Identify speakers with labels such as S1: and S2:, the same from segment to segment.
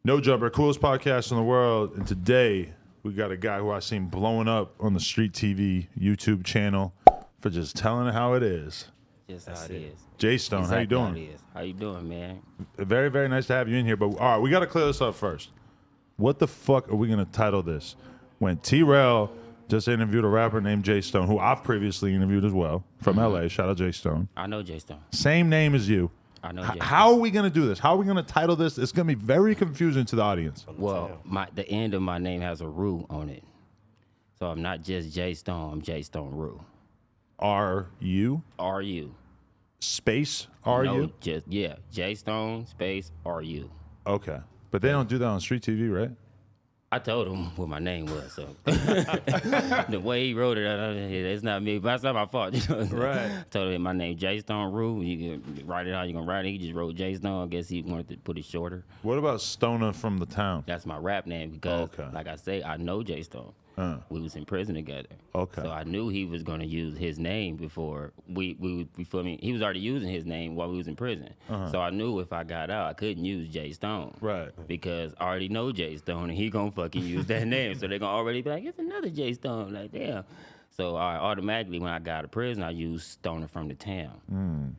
S1: No Jumper, coolest podcast in the world. And today we got a guy who I seen blowing up on the Street TV YouTube channel for just telling it how it is.
S2: Just how it is.
S1: Jay Stone,
S2: Exactly
S1: how you doing?
S2: How it is. How you doing, man?
S1: Very, very nice to have you in here. But all right, we got to clear this up first. What the fuck are we going to title this? When T-Rail just interviewed a rapper named Jay Stone, who I've previously interviewed as well, from LA. Shout out Jay Stone.
S2: I know Jay Stone.
S1: Same name as you.
S2: I know Jay Stone.
S1: How are we going to do this? How are we going to title this? It's going to be very confusing to the audience.
S2: Well, the end of my name has a Rue on it. So I'm not just Jay Stone, I'm Jay Stone Rue.
S1: R-U?
S2: R-U.
S1: Space R-U?
S2: No, Jay Stone space R-U.
S1: Okay. But they don't do that on Street TV, right?
S2: I told him what my name was, so the way he wrote it, it's not me, but that's not my fault.
S1: Right.
S2: I told him my name Jay Stone Rue. You can write it how you gonna write it. He just wrote Jay Stone. I guess he wanted to put it shorter.
S1: What about Stonah4rmThaTown?
S2: That's my rap name because, like I say, I know Jay Stone. We was in prison together.
S1: Okay.
S2: So I knew he was gonna use his name before we feel me. He was already using his name while we was in prison. So I knew if I got out, I couldn't use Jay Stone.
S1: Right.
S2: Because I already know Jay Stone and he gonna fucking use that name. So they're gonna already be like, it's another Jay Stone. Like, damn. So I automatically, when I got out of prison, I used Stonah4rmThaTown.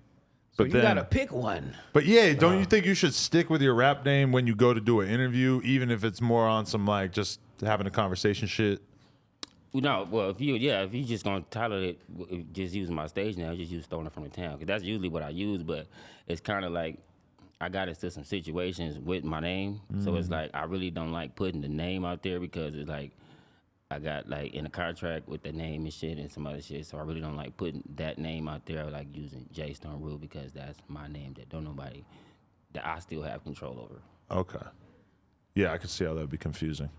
S3: But you gotta pick one.
S1: But yeah, don't you think you should stick with your rap name when you go to do an interview, even if it's more on some like just having a conversation shit?
S2: No, well, if you just gonna title it, just using my stage name, just use Stonah4rmThaTown, because that's usually what I use. But it's kind of like I got into some situations with my name, so it's like I really don't like putting the name out there because it's like I got like in a contract with the name and shit and some other shit, so I really don't like putting that name out there, like using Jay Stone Rule, because that's my name that I still have control over.
S1: Okay. Yeah, I can see how that would be confusing.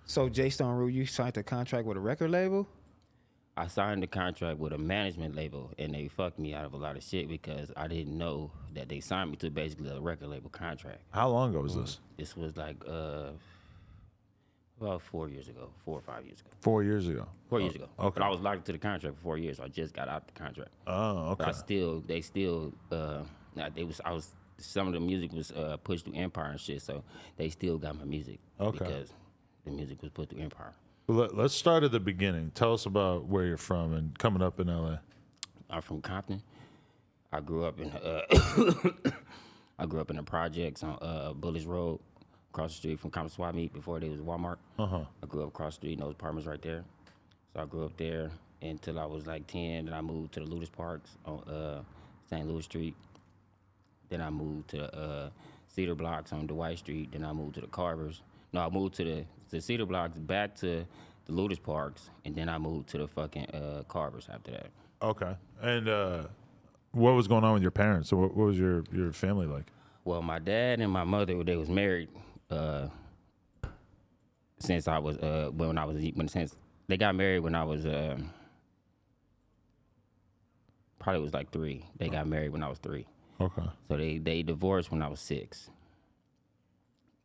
S3: So Jay Stone Rue, you signed a contract with a record label?
S2: I signed the contract with a management label, and they fucked me out of a lot of shit because I didn't know that they signed me to basically a record label contract.
S1: How long ago was this?
S2: This was like about 4 years ago, 4 or 5 years ago.
S1: 4 years ago.
S2: 4 years ago.
S1: Okay.
S2: But I was locked into the contract for 4 years, so I just got out the contract.
S1: Oh, okay.
S2: But they still, some of the music was pushed through Empire and shit, so they still got my music.
S1: Okay.
S2: Because the music was put through Empire.
S1: Well, let's start at the beginning. Tell us about where you're from and coming up in LA.
S2: I'm from Compton. I grew up in the projects on Bullis Road, across the street from Compton Swap Meet before there was Walmart. I grew up across the street in those apartments right there. So I grew up there until I was like 10. Then I moved to the Ludus Parks on St. Louis Street. Then I moved to Cedar Blocks on Dwight Street. Then I moved to the Carvers. No, I moved to the Cedar Blocks, back to the Ludus Parks, and then I moved to the fucking Carvers after that.
S1: Okay. And what was going on with your parents? So what was your family like?
S2: Well, my dad and my mother, they was married since I was since they got married when I was probably was like 3. They got married when I was 3.
S1: Okay.
S2: So they divorced when I was 6.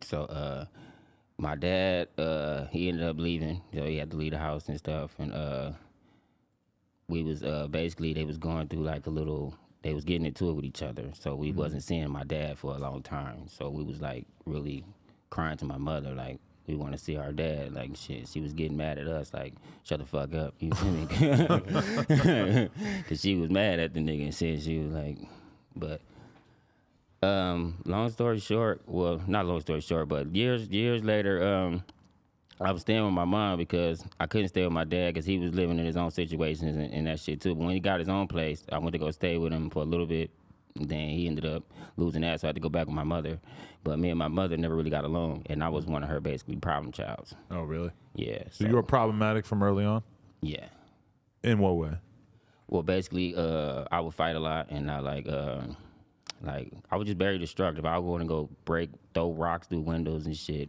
S2: So my dad, he ended up leaving. So he had to leave the house and stuff. And we was basically, they was going through like they was getting into it with each other. So we wasn't seeing my dad for a long time. So we was like really crying to my mother, like, we want to see our dad. Like, shit, she was getting mad at us, like, shut the fuck up. You feel me? Because she was mad at the nigga and said she was like, but... long story short, well, not long story short, but years later, I was staying with my mom because I couldn't stay with my dad because he was living in his own situations and that shit too. But when he got his own place, I went to go stay with him for a little bit. Then he ended up losing that, so I had to go back with my mother. But me and my mother never really got along, and I was one of her basically problem childs.
S1: Oh, really?
S2: Yeah.
S1: So you were problematic from early on?
S2: Yeah.
S1: In what way?
S2: Well, basically, I would fight a lot, and I I was just very destructive. I would go and go throw rocks through windows and shit.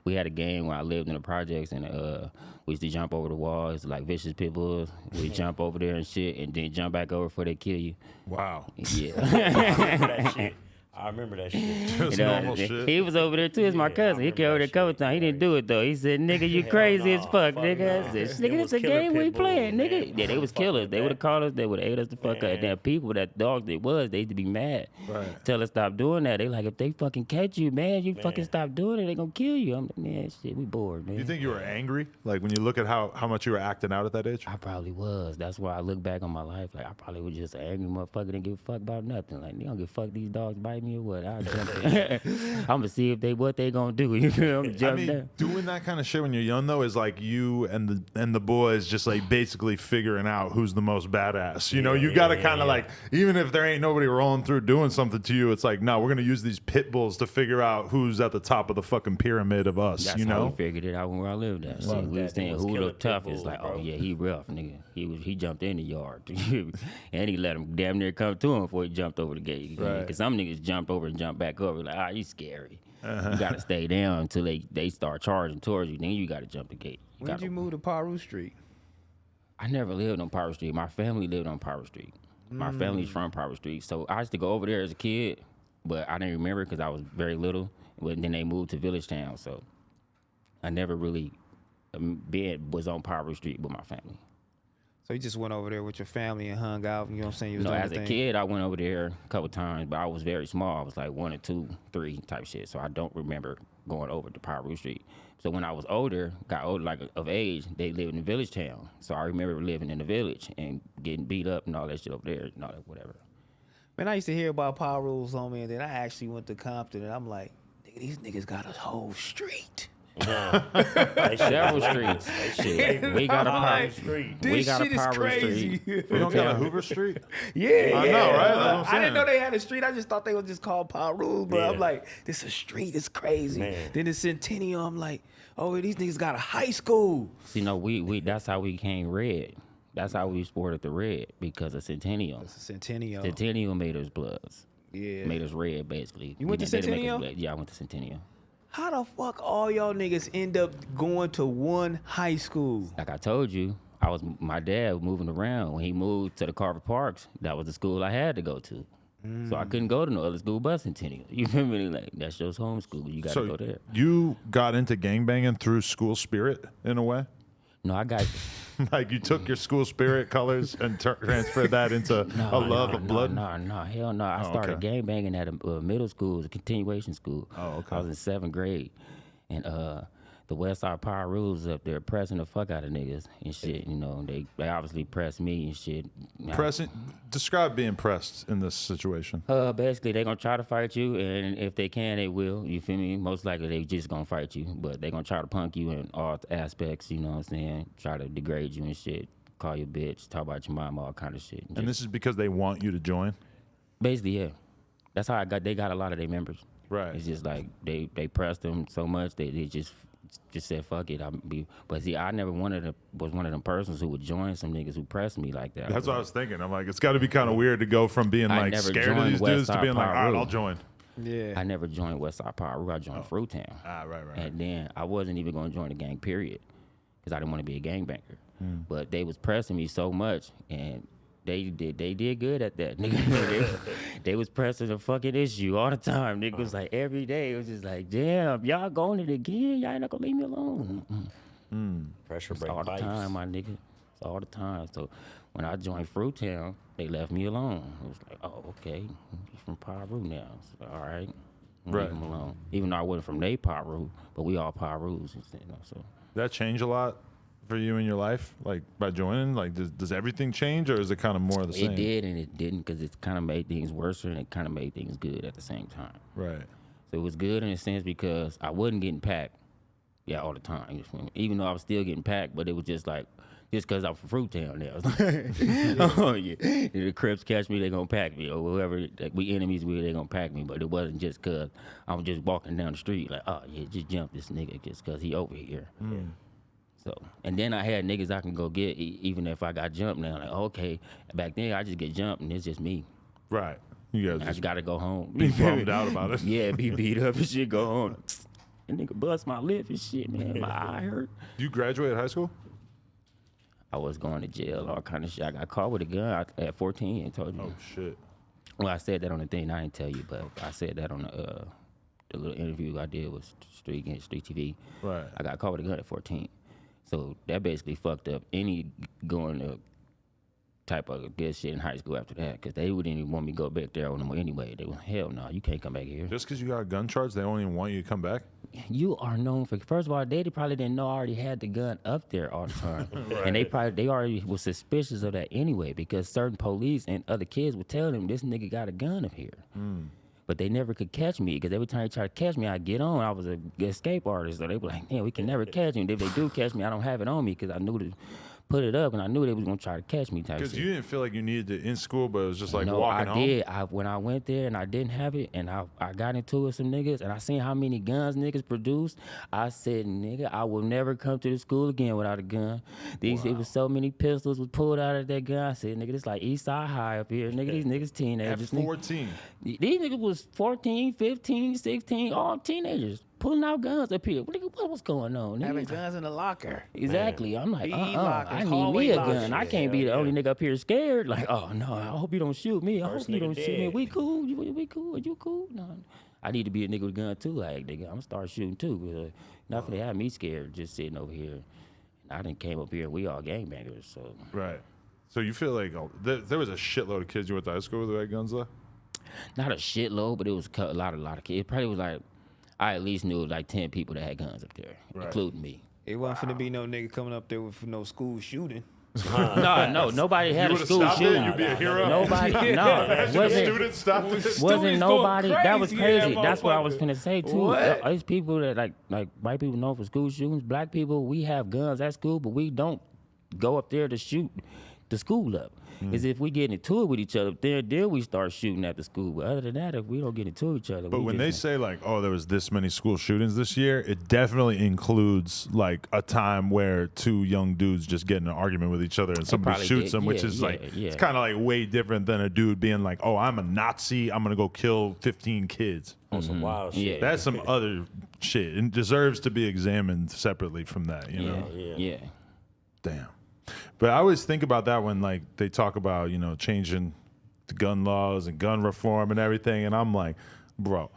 S2: We had a game where I lived in the projects, and we used to jump over the walls like vicious pit bulls. We jump over there and shit, and then jump back over before they kill you.
S1: Wow.
S2: Yeah.
S4: I remember that shit.
S1: Just normal shit.
S2: He was over there too. It's my
S4: Yeah,
S2: cousin.
S4: I
S2: He came over there a couple times. He didn't do it though. He said, "Nigga, you
S4: Hell
S2: crazy
S4: nah,
S2: as fuck,
S4: fuck
S2: nigga."
S4: nah.
S2: I said,
S4: It
S2: "Nigga,
S4: was
S2: this a
S4: killer
S2: game we
S4: pit
S2: playing,
S4: bulls,
S2: nigga."
S4: man.
S2: Yeah, they was
S4: Fuck
S2: killers.
S4: with
S2: They would have
S4: that.
S2: called us. They would have ate us the fuck up.
S4: Man.
S2: And then people that dogs they was, they used to be mad.
S1: Right.
S2: Tell us stop doing that. They like, if they fucking catch you, man, you fucking
S4: Man.
S2: stop doing it. They gonna kill you. I'm like, man, shit, we bored, man.
S1: You think you were angry? Like when you look at how much you were acting out at that age?
S2: I probably was. That's why I look back on my life. Like I probably was just an angry motherfucker. Didn't give a fuck about nothing. Like they don't give a fuck. These dogs bite me or what? I'll jump in. I'm gonna see if what they gonna do. You feel me?
S1: I
S2: Jump
S1: mean,
S2: down.
S1: doing that kind of shit when you're young though is like you and the boys just like basically figuring out who's the most badass. You know, you got to kind of like, even if there ain't nobody rolling through doing something to you, it's like, no, we're gonna use these pit bulls to figure out who's at the top of the fucking pyramid of us.
S2: That's
S1: you
S2: how
S1: know,
S2: we figured it out when I lived there.
S4: Fuck
S2: We was
S4: that. They
S2: saying
S4: was
S2: who the
S4: killer pit
S2: toughest.
S4: bulls,
S2: Like,
S4: bro.
S2: oh yeah, he rough, nigga. He jumped in the yard, and he let him damn near come to him before he jumped over the gate.
S1: Right.
S2: Because some niggas jumped over and jumped back over. Like, you scary. You gotta stay down until they start charging towards you. Then you gotta jump the gate.
S3: When did you move to Piru Street?
S2: I never lived on Piru Street. My family lived on Piru Street. My family's from Piru Street. So I used to go over there as a kid, but I didn't remember because I was very little. But then they moved to Village Town, so I never really was on Piru Street with my family.
S3: So you just went over there with your family and hung out. You know what I'm saying? You was
S2: No,
S3: doing
S2: as
S3: the
S2: a
S3: thing.
S2: kid, I went over there a couple times, but I was very small. I was like 1 or 2, 3 type shit. So I don't remember going over to Piru Street. So when I was older, got older, like of age, they lived in Village Town. So I remember living in the village and getting beat up and all that shit over there and all that whatever.
S3: Man, I used to hear about Piru's, homie, and then I actually went to Compton, and I'm like, nigga, these niggas got a whole street.
S2: Several streets. Shit, we got a Piru
S4: Street.
S3: This
S2: We got a
S3: shit is
S2: Piru
S3: crazy.
S2: Street.
S1: you don't got a Hoover Street.
S3: Yeah,
S1: I know, right? That's what I'm
S3: I
S1: saying.
S3: didn't know they had a street. I just thought they was just called Piru, bro.
S4: Yeah.
S3: I'm like, this is a street. It's crazy.
S4: Man.
S3: Then the Centennial, I'm like, oh, these niggas got a high school.
S2: You know, we that's how we became red. That's how we sported the red because of Centennial.
S3: It's a Centennial.
S2: Centennial made us bloods.
S3: Yeah.
S2: Made us red, basically.
S3: You went to
S2: They didn't make us
S3: Centennial?
S2: blood. Yeah, I went to Centennial.
S3: How the fuck all y'all niggas end up going to one high school?
S2: Like I told you, my dad was moving around. When he moved to the Carver Parks, that was the school I had to go to. So I couldn't go to no other school but Centennial. You feel me? Like that's your home school. You gotta
S1: So
S2: go there.
S1: you got into gangbanging through school spirit in a way.
S2: No, I got
S1: Like you took your school spirit colors and transferred that into a love of blood.
S2: No, hell no. I started
S1: okay.
S2: gangbanging at a middle school, it was a continuation school.
S1: Oh, okay.
S2: I was in 7th grade, and the West Side Power Rules up there pressing the fuck out of niggas and shit. You know, they obviously pressed me and shit.
S1: Describe being pressed in this situation.
S2: Basically, they gonna try to fight you, and if they can, they will. You feel me? Most likely, they just gonna fight you, but they gonna try to punk you in all aspects. You know what I'm saying? Try to degrade you and shit. Call you a bitch. Talk about your mom, all kind of shit.
S1: And this is because they want you to join.
S2: Basically, yeah. That's how they got a lot of their members.
S1: Right.
S2: It's just like they pressed them so much they just said fuck it. But see, I never was one of them persons who would join some niggas who pressed me like that.
S1: That's what I was thinking. I'm like, it's got to be kind of weird to go from being
S2: I
S1: like
S2: never
S1: scared of
S2: joined
S1: these dudes to
S2: Westside
S1: being like, all right,
S2: Piru.
S1: I'll join.
S3: Yeah.
S2: I never joined Westside Piru. I joined Fruitown.
S1: Right.
S2: And then I wasn't even going to join the gang, period, because I didn't want to be a gangbanger. But they was pressing me so much, and they did good at that, nigga. they was pressing the fucking issue all the time. Nigga was like every day. It was just like, damn, y'all going it again? Y'all ain't not gonna leave me alone.
S4: Pressure
S2: It's
S4: break
S2: all the
S4: pipes.
S2: time, my nigga. It's all the time. So when I joined Fruitown, they left me alone. It was like, oh, okay, he's from Piru now. So, all right,
S1: Right.
S2: leave him alone. Even though I wasn't from they Piru, but we all Pirus, you know. So
S1: Did that change a lot for you in your life, like by joining? Like, does everything change, or is it kind of more of the same?
S2: it did and it didn't, because it kind of made things worse and it kind of made things good at the same time.
S1: Right.
S2: So it was good in a sense because I wasn't getting packed, all the time. You feel me? Even though I was still getting packed, but it was just like, just because I'm from Fruitown now. Oh, yeah. If the Crips catch me, they going to pack me. Or whoever, like, we enemies with, they going to pack me. But it wasn't just because I was just walking down the street like, oh, yeah, just jump this nigga just because he over here. So, and then I had niggas I can go get even if I got jumped now. Like, okay, back then I just get jumped and it's just me.
S1: Right. You guys
S2: I
S1: just
S2: just gotta go home.
S1: be bummed out about it.
S2: Yeah, be beat up and shit, go home. And nigga bust my lip and shit, man. My eye hurt.
S1: You graduated high school?
S2: I was going to jail, all kind of shit. I got caught with a gun at 14 and told you.
S1: Oh shit.
S2: Well, I said that on the thing. I didn't tell you, but I said that on the little interview I did with Street TV.
S1: Right.
S2: I got caught with a gun at 14. So that basically fucked up any going to type of good shit in high school after that, because they wouldn't even want me to go back there on them anyway. They were, hell no, you can't come back here.
S1: Just because you got a gun charge, they don't even want you to come back?
S2: You are known for, first of all, they probably didn't know I already had the gun up there all the time. And they already was suspicious of that anyway, because certain police and other kids would tell them, this nigga got a gun up here. But they never could catch me, because every time they try to catch me, I get on. I was a escape artist, so they were like, "Man, we can never catch me." If they do catch me, I don't have it on me, because I knew to put it up, and I knew they was gonna try to catch me. Type
S1: Because
S2: shit.
S1: you didn't feel like you needed it in school, but it was just like
S2: No,
S1: walking
S2: I
S1: home?
S2: did. When I went there and I didn't have it, and I got into it with some niggas, and I seen how many guns niggas produced, I said, nigga, I will never come to the school again without a gun. It was so many pistols was pulled out of that gun. I said, nigga, this like East Side High up here. Nigga, these niggas
S1: At
S2: teenagers.
S1: 14.
S2: These niggas was 14, 15, 16, all teenagers. Pulling out guns up here. What's going on? Nigga?
S3: Having guns in the locker.
S2: Exactly. I'm like,
S3: PE lockers,
S2: I need
S3: hallway
S2: me a
S3: lockers.
S2: gun. I can't be the only nigga up here scared. Like, oh no, I hope you don't shoot me. I
S4: First
S2: hope you
S4: nigga
S2: don't shoot me.
S4: dead.
S2: We cool? We cool? Are you cool? No. I need to be a nigga with a gun too. Like, nigga, I'm gonna start shooting too. Not for they have me scared just sitting over here. I done came up here and we all gangbangers. So
S1: Right. So you feel like there was a shitload of kids you went to high school with who had guns though?
S2: not a shitload, but it was a lot of kids. It probably was like, I at least knew like 10 people that had guns up there,
S1: Right.
S2: including me.
S3: It wasn't finna be no nigga coming up there with no school shooting.
S2: No, nobody had
S1: You
S2: a
S1: would've
S2: school
S1: stopped it?
S2: shooting.
S1: You'd be a hero?
S2: Nobody, no, wasn't.
S1: Students stopped it.
S2: Wasn't nobody. That was
S3: crazy,
S2: crazy.
S3: yeah,
S2: That's what I was
S3: motherfucker.
S2: finna say too.
S3: What?
S2: There's people that like white people known for school shootings. Black people, we have guns at school, but we don't go up there to shoot the school up. Is if we get into it with each other, then we start shooting at the school. But other than that, if we don't get into each other,
S1: But
S2: we
S1: when they
S2: just,
S1: say like, oh, there was this many school shootings this year, it definitely includes like a time where two young dudes just get in an argument with each other and somebody
S2: probably
S1: shoots
S2: did.
S1: them, which
S2: Yeah,
S1: is
S2: yeah,
S1: like,
S2: yeah.
S1: it's kind of like way different than a dude being like, oh, I'm a Nazi, I'm gonna go kill 15 kids.
S4: On some wild shit.
S2: Yeah.
S1: That's some other shit and deserves to be examined separately from that, you know?
S2: yeah.
S1: Damn. But I always think about that when like they talk about, you know, changing the gun laws and gun reform and everything. And I'm like, bro,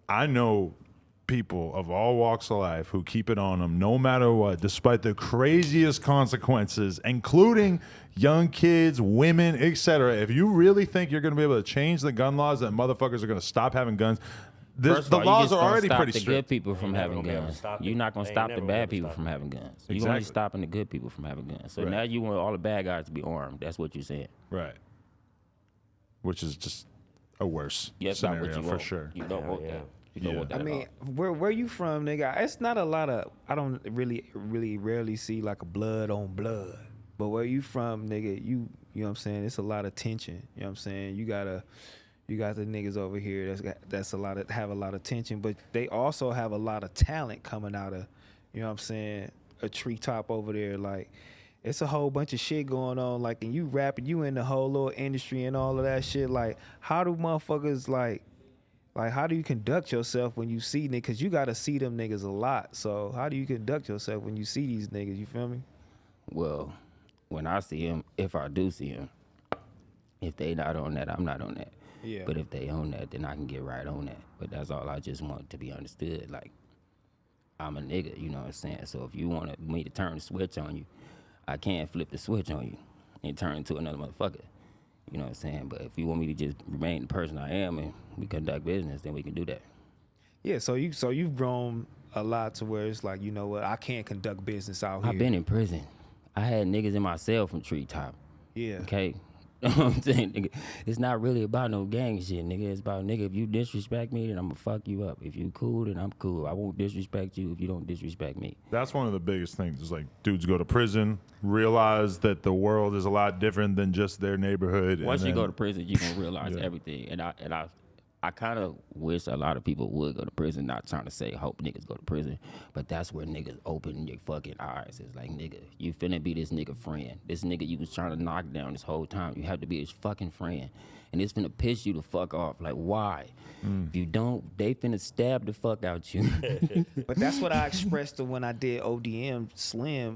S1: I know people of all walks of life who keep it on them no matter what, despite the craziest consequences, including young kids, women, etc. If you really think you're going to be able to change the gun laws, that motherfuckers are going to stop having guns,
S2: First of
S1: the
S2: all, you
S1: laws
S2: just
S1: are
S2: gonna
S1: already
S2: stop
S1: pretty
S2: the
S1: strict.
S2: good people from having
S4: gonna be able to
S2: guns.
S4: stop it.
S2: You're not gonna
S4: They
S2: stop
S4: ain't
S2: the
S4: never
S2: bad
S4: gonna
S2: people
S4: stop
S2: from
S4: it.
S2: having guns.
S1: Exactly.
S2: You're only stopping the good people from having guns. So
S1: Right.
S2: now you want all the bad guys to be armed. That's what you're saying.
S1: Right. Which is just a worse
S2: Yes, not
S1: scenario
S2: what you
S1: for
S2: want.
S1: sure.
S2: You don't want
S4: yeah.
S2: that. You don't
S1: Yeah.
S2: want that.
S3: I
S2: at
S3: mean,
S2: all.
S3: where you from, nigga? It's not a lot of. I don't really rarely see like a blood on blood. But where you from, nigga? You know what I'm saying? It's a lot of tension. You know what I'm saying? You got the niggas over here that's have a lot of tension, but they also have a lot of talent coming out of, you know what I'm saying, a treetop over there. Like, it's a whole bunch of shit going on. Like, and you rapping, you in the whole little industry and all of that shit. Like, how do motherfuckers like how do you conduct yourself when you see niggas? Cause you gotta see them niggas a lot. So how do you conduct yourself when you see these niggas? You feel me?
S2: Well, when I see him, if I do see him, if they not on that, I'm not on that.
S3: Yeah.
S2: But if they on that, then I can get right on that. But that's all I just want to be understood. Like, I'm a nigga, you know what I'm saying? So if you want me to turn the switch on you, I can't flip the switch on you and turn into another motherfucker. You know what I'm saying? But if you want me to just remain the person I am and we conduct business, then we can do that.
S3: Yeah. So you've grown a lot to where it's like, you know what, I can't conduct business out here.
S2: I've been in prison. I had niggas in my cell from Treetop.
S3: Yeah.
S2: Okay? You know what I'm saying? Nigga, it's not really about no gang shit, nigga. It's about, nigga, if you disrespect me, then I'm gonna fuck you up. If you cool, then I'm cool. I won't disrespect you if you don't disrespect me.
S1: That's one of the biggest things. Is like dudes go to prison, realize that the world is a lot different than just their neighborhood.
S2: Once
S1: and
S2: you go
S1: then-
S2: to prison, you gonna realize
S1: Yeah.
S2: everything. And I kind of wish a lot of people would go to prison. Not trying to say hope niggas go to prison, but that's where niggas open your fucking eyes. It's like, nigga, you finna be this nigga friend. This nigga you was trying to knock down this whole time. You have to be his fucking friend, and it's finna piss you the fuck off. Like, why? If you don't, they finna stab the fuck out you.
S3: But that's what I expressed when I did ODM Slim.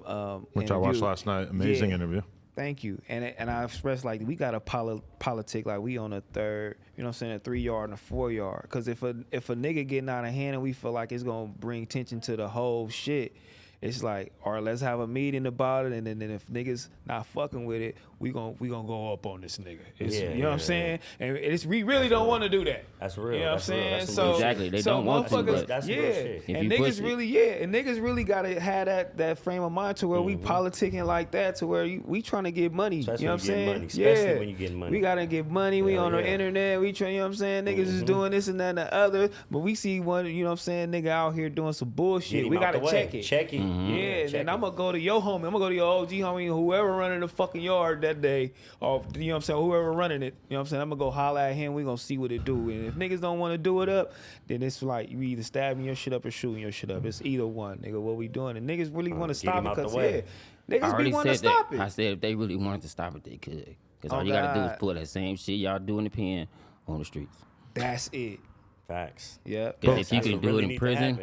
S1: which I watched
S3: interview.
S1: last night. Amazing
S3: Yeah.
S1: interview.
S3: Thank you. And I expressed like we got a politic like we on a third, you know what I'm saying, a 3 yard and a 4 yard. Cause if a nigga getting out of hand and we feel like it's gonna bring attention to the whole shit, it's like, all right, let's have a meeting about it, and then if niggas not fucking with it, we gonna go up on this nigga. You know what I'm saying? And we really don't want to do that.
S4: That's real.
S3: You know what I'm saying?
S4: So
S2: exactly, they don't want to, but
S4: that's real shit.
S3: And niggas really gotta have that frame of mind to where we politicking like that, to where we trying to get money.
S4: Especially
S3: you know what I'm saying?
S4: money, especially when you getting money.
S3: We gotta get money. We on the internet. We trying. You know what I'm saying? Niggas is doing this and that and the other. But we see one. You know what I'm saying? Nigga out here doing some bullshit. We gotta check it.
S4: Check it.
S3: Yeah, then I'm gonna go to your homie. I'm gonna go to your OG homie, whoever running the fucking yard that day, or you know what I'm saying, whoever running it. You know what I'm saying? I'm gonna go holler at him. We gonna see what it do. And if niggas don't want to do it up, then it's like you either stabbing your shit up or shooting your shit up. It's either one, nigga. What we doing? And niggas really want to stop it because niggas be want to stop it.
S2: I said if they really wanted to stop it, they could. Because all you gotta do is pull that same shit y'all do in the pen on the streets.
S3: That's it.
S4: Facts.
S3: Yeah.
S2: If you can do it in prison,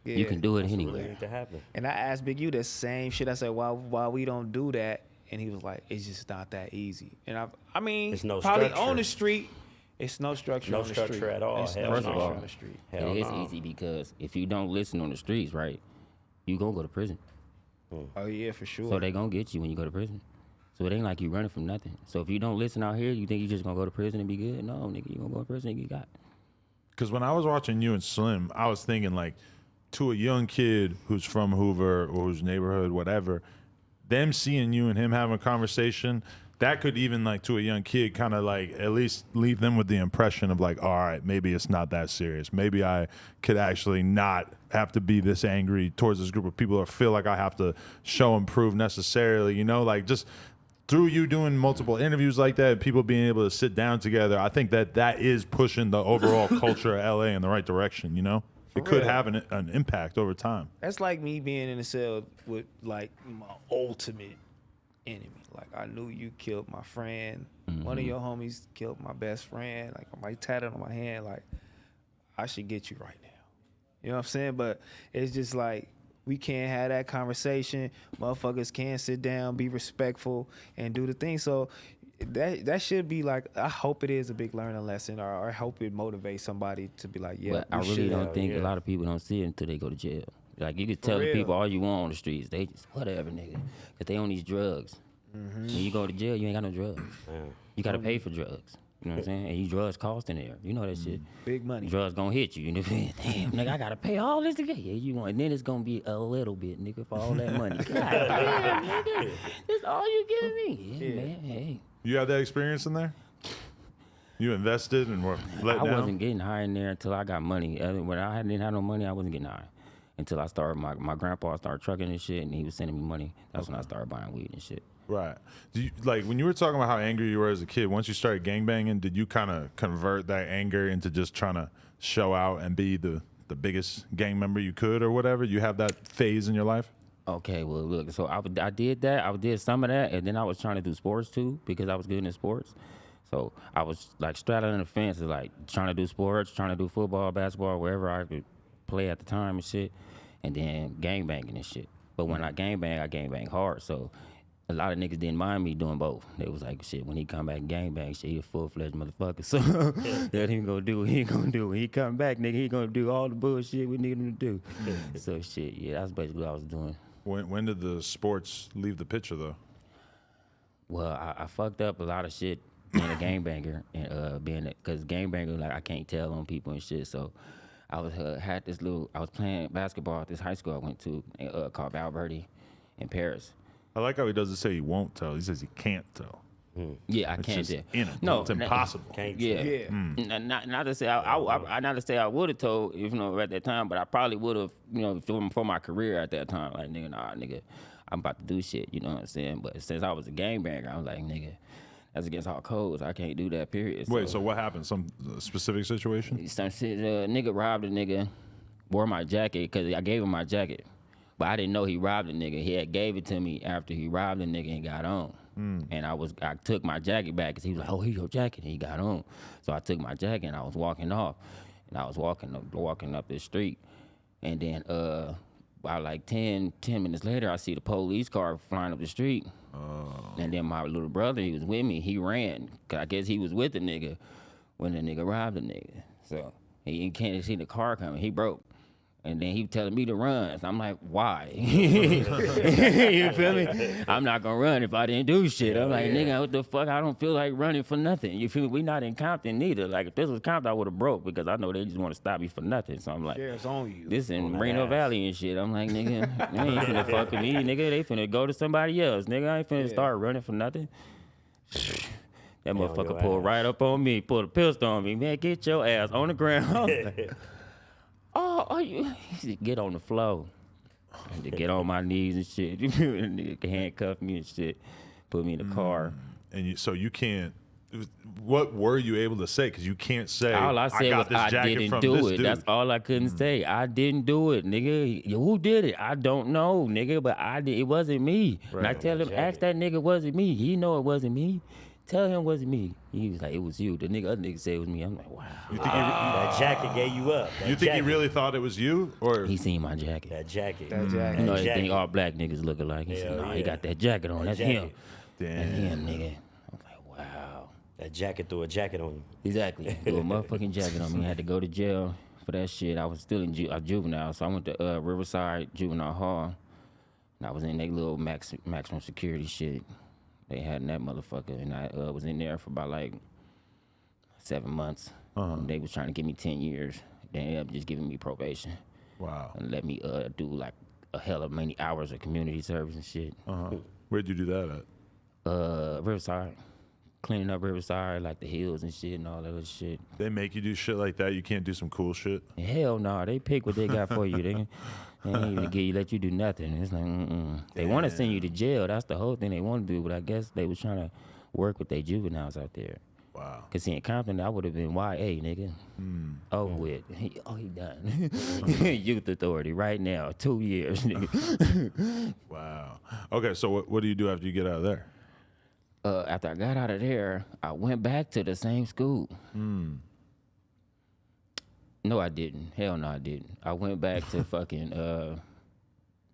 S2: you can do it anywhere.
S4: Need to happen.
S3: And I asked Big U the same shit. I said, why we don't do that? And he was like, it's just not that easy. And I mean,
S4: it's no
S3: probably
S4: structure.
S3: on the street, it's no structure on the street.
S4: No structure at all.
S3: It's
S4: Hell
S3: no
S2: First of
S3: structure
S2: all,
S3: on the street.
S2: it is easy because if you don't listen on the streets, right, you gonna go to prison.
S3: Oh yeah, for sure.
S2: So they gonna get you when you go to prison. So it ain't like you running from nothing. So if you don't listen out here, you think you just gonna go to prison and be good? No, nigga, you gonna go to prison and get got.
S1: Because when I was watching you and Slim, I was thinking like, to a young kid who's from Hoover or whose neighborhood, whatever, them seeing you and him having a conversation, that could even like to a young kid kind of like at least leave them with the impression of like, all right, maybe it's not that serious. Maybe I could actually not have to be this angry towards this group of people or feel like I have to show and prove necessarily, you know, like just through you doing multiple interviews like that and people being able to sit down together, I think that is pushing the overall culture of LA in the right direction, you know? It could have an impact over time.
S3: That's like me being in a cell with like my ultimate enemy. Like I knew you killed my friend. One of your homies killed my best friend. Like I'm like tatted on my hand. Like I should get you right now. You know what I'm saying? But it's just like we can't have that conversation. Motherfuckers can't sit down, be respectful, and do the thing. So that should be like, I hope it is a big learning lesson, or I hope it motivates somebody to be like, yeah.
S2: But I really don't think a lot of people don't see it until they go to jail. Like you could tell the people all you want on the streets, they just whatever, nigga, cause they on these drugs. When you go to jail, you ain't got no drugs. You gotta pay for drugs. You know what I'm saying? And you drugs costing there. You know that shit.
S3: Big money.
S2: Drugs gonna hit you. You know what I'm saying? Damn, nigga, I gotta pay all this again. Yeah, you want, and then it's gonna be a little bit, nigga, for all that money. God damn, nigga, that's all you giving me. Yeah, man. Hey.
S1: You had that experience in there? You invested and were let down?
S2: I wasn't getting high in there until I got money. When I didn't have no money, I wasn't getting high. Until I started, my grandpa started trucking and shit, and he was sending me money. That's when I started buying weed and shit.
S1: Right. Do you, like when you were talking about how angry you were as a kid, once you started gangbanging, did you kind of convert that anger into just trying to show out and be the biggest gang member you could or whatever? You have that phase in your life?
S2: Okay, well, look, so I did that. I did some of that, and then I was trying to do sports, too, because I was good in sports. So I was, like, straddling the fence, like, trying to do sports, trying to do football, basketball, wherever I could play at the time and shit, and then gangbanging and shit. But when I gangbang hard, so a lot of niggas didn't mind me doing both. They was like, shit, when he come back and gangbang, shit, he a full-fledged motherfucker. So that he gonna do what he gonna do. When he come back, nigga, he gonna do all the bullshit we need him to do. So, shit, yeah, that's basically what I was doing.
S1: When did the sports leave the picture, though?
S2: Well, I fucked up a lot of shit being a gangbanger and because gangbanger, like, I can't tell on people and shit. So I was I was playing basketball at this high school I went to called Valverde in Paris.
S1: I like how he doesn't say he won't tell. He says he can't tell.
S2: Yeah, I can't tell.
S1: No, it's impossible.
S2: Not to say I would have told, you know, at that time, but I probably would have, you know, for my career at that time. Like, nigga, I'm about to do shit. You know what I'm saying? But since I was a gangbanger, I was like, nigga, that's against all codes. I can't do that. Period.
S1: Wait, so what happened? Some specific situation?
S2: Some shit. Nigga robbed a nigga, wore my jacket because I gave him my jacket, but I didn't know he robbed a nigga. He had gave it to me after he robbed a nigga and got on. And I took my jacket back because he was like, oh, here's your jacket. And he got on. So I took my jacket and I was walking off. And I was walking up this street. And then About like 10 minutes later, I see the police car flying up the street. And then my little brother, he was with me. He ran. 'Cause I guess he was with the nigga when the nigga robbed the nigga. So he can't see the car coming. He broke. And then he telling me to run. So I'm like, why? You feel me? I'm not gonna run if I didn't do shit. I'm like, nigga, what the fuck? I don't feel like running for nothing. You feel me? We not in Compton neither. Like, if this was Compton, I would have broke because I know they just want to stop me for nothing. So I'm like,
S3: Sheriff's on you.
S2: this in Moreno Valley and shit. I'm like, nigga, they ain't finna fuck with me, nigga. They finna go to somebody else. Nigga, I ain't finna start running for nothing. That motherfucker pulled right up on me, pulled a pistol on me. Man, get your ass on the ground. Oh, you get on the floor. And to get on my knees and shit. Nigga handcuff me and shit. Put me in the car.
S1: And so you can't. What were you able to say? Because you can't say.
S2: All I said was I didn't do it. That's all I couldn't say. I didn't do it, nigga. Who did it? I don't know, nigga. But I did. It wasn't me. Right. And I tell him, ask that nigga, was it me? He know it wasn't me. Tell him it wasn't me. He was like, it was you. The other nigga said it was me. I'm like, wow.
S1: You think
S4: that jacket gave you up.
S1: You think he really thought it was you, or
S2: he seen my jacket?
S4: That jacket.
S2: You know, they think all black niggas look alike. He said, nah, he got that jacket on. That's him.
S1: Damn.
S2: That's him, nigga. I'm like, wow.
S4: That jacket threw a jacket on you.
S2: Exactly. Threw a motherfucking jacket on me. I had to go to jail for that shit. I was still in juvenile, so I went to Riverside Juvenile Hall, and I was in their little maximum security shit. They had that motherfucker, and I was in there for about like 7 months. They was trying to give me 10 years. They ended up just giving me probation.
S1: Wow.
S2: And let me do like a hell of many hours of community service and shit.
S1: Where'd you do that at?
S2: Riverside. Cleaning up Riverside, like the hills and shit and all that other shit.
S1: They make you do shit like that? You can't do some cool shit?
S2: Hell no. They pick what they got for you. They ain't even let you do nothing. It's like, They want to send you to jail. That's the whole thing they want to do. But I guess they was trying to work with their juveniles out there.
S1: Wow.
S2: Because in Compton, I would have been YA, nigga. Over with. He done. Youth authority right now. 2 years, nigga.
S1: Wow. Okay, so what do you do after you get out of there?
S2: After I got out of there, I went back to the same school. No, I didn't. Hell no, I didn't. I went back to fucking,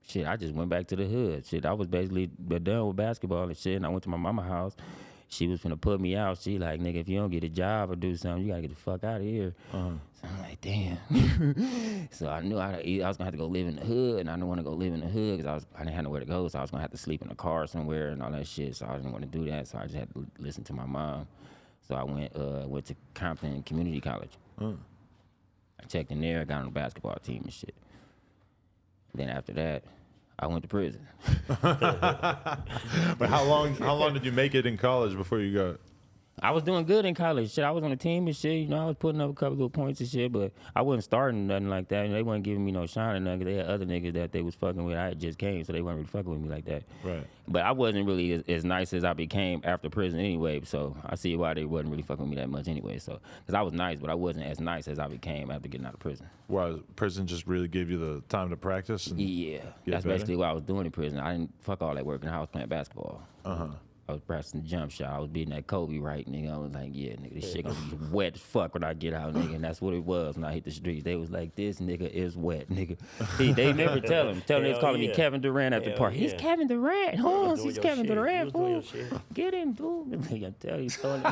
S2: shit, I just went back to the hood. Shit, I was basically done with basketball and shit, and I went to my mama's house. She was finna put me out. She like, nigga, if you don't get a job or do something, you gotta get the fuck out of here. So I'm like, damn. So I knew I was gonna have to go live in the hood, and I didn't want to go live in the hood because I didn't have nowhere to go, so I was gonna have to sleep in a car somewhere and all that shit. So I didn't want to do that, so I just had to listen to my mom. So I went to Compton Community College. I checked in there, got on the basketball team and shit. Then after that, I went to prison.
S1: But how long did you make it in college before you got?
S2: I was doing good in college. Shit, I was on the team and shit. You know, I was putting up a couple of points and shit, but I wasn't starting nothing like that. And they wasn't giving me no shine or nothing. 'Cause they had other niggas that they was fucking with. I had just came, so they weren't really fucking with me like that.
S1: Right.
S2: But I wasn't really as nice as I became after prison anyway. So I see why they wasn't really fucking with me that much anyway. So, because I was nice, but I wasn't as nice as I became after getting out of prison.
S1: Why, prison just really gave you the time to practice? And
S2: Yeah, that's
S1: better?
S2: basically what I was doing in prison. I didn't fuck all that work, and I was playing basketball. I was practicing the jump shot. I was beating that Kobe right, nigga. I was like, yeah, nigga, this shit gonna be wet as fuck when I get out, nigga. And that's what it was when I hit the streets. They was like, this nigga is wet, nigga. They never tell him. Tell him they was calling me Kevin Durant at the park. He's Kevin Durant. Oh, he's Kevin Durant. Fool. Get him, dude. I tell you, throwing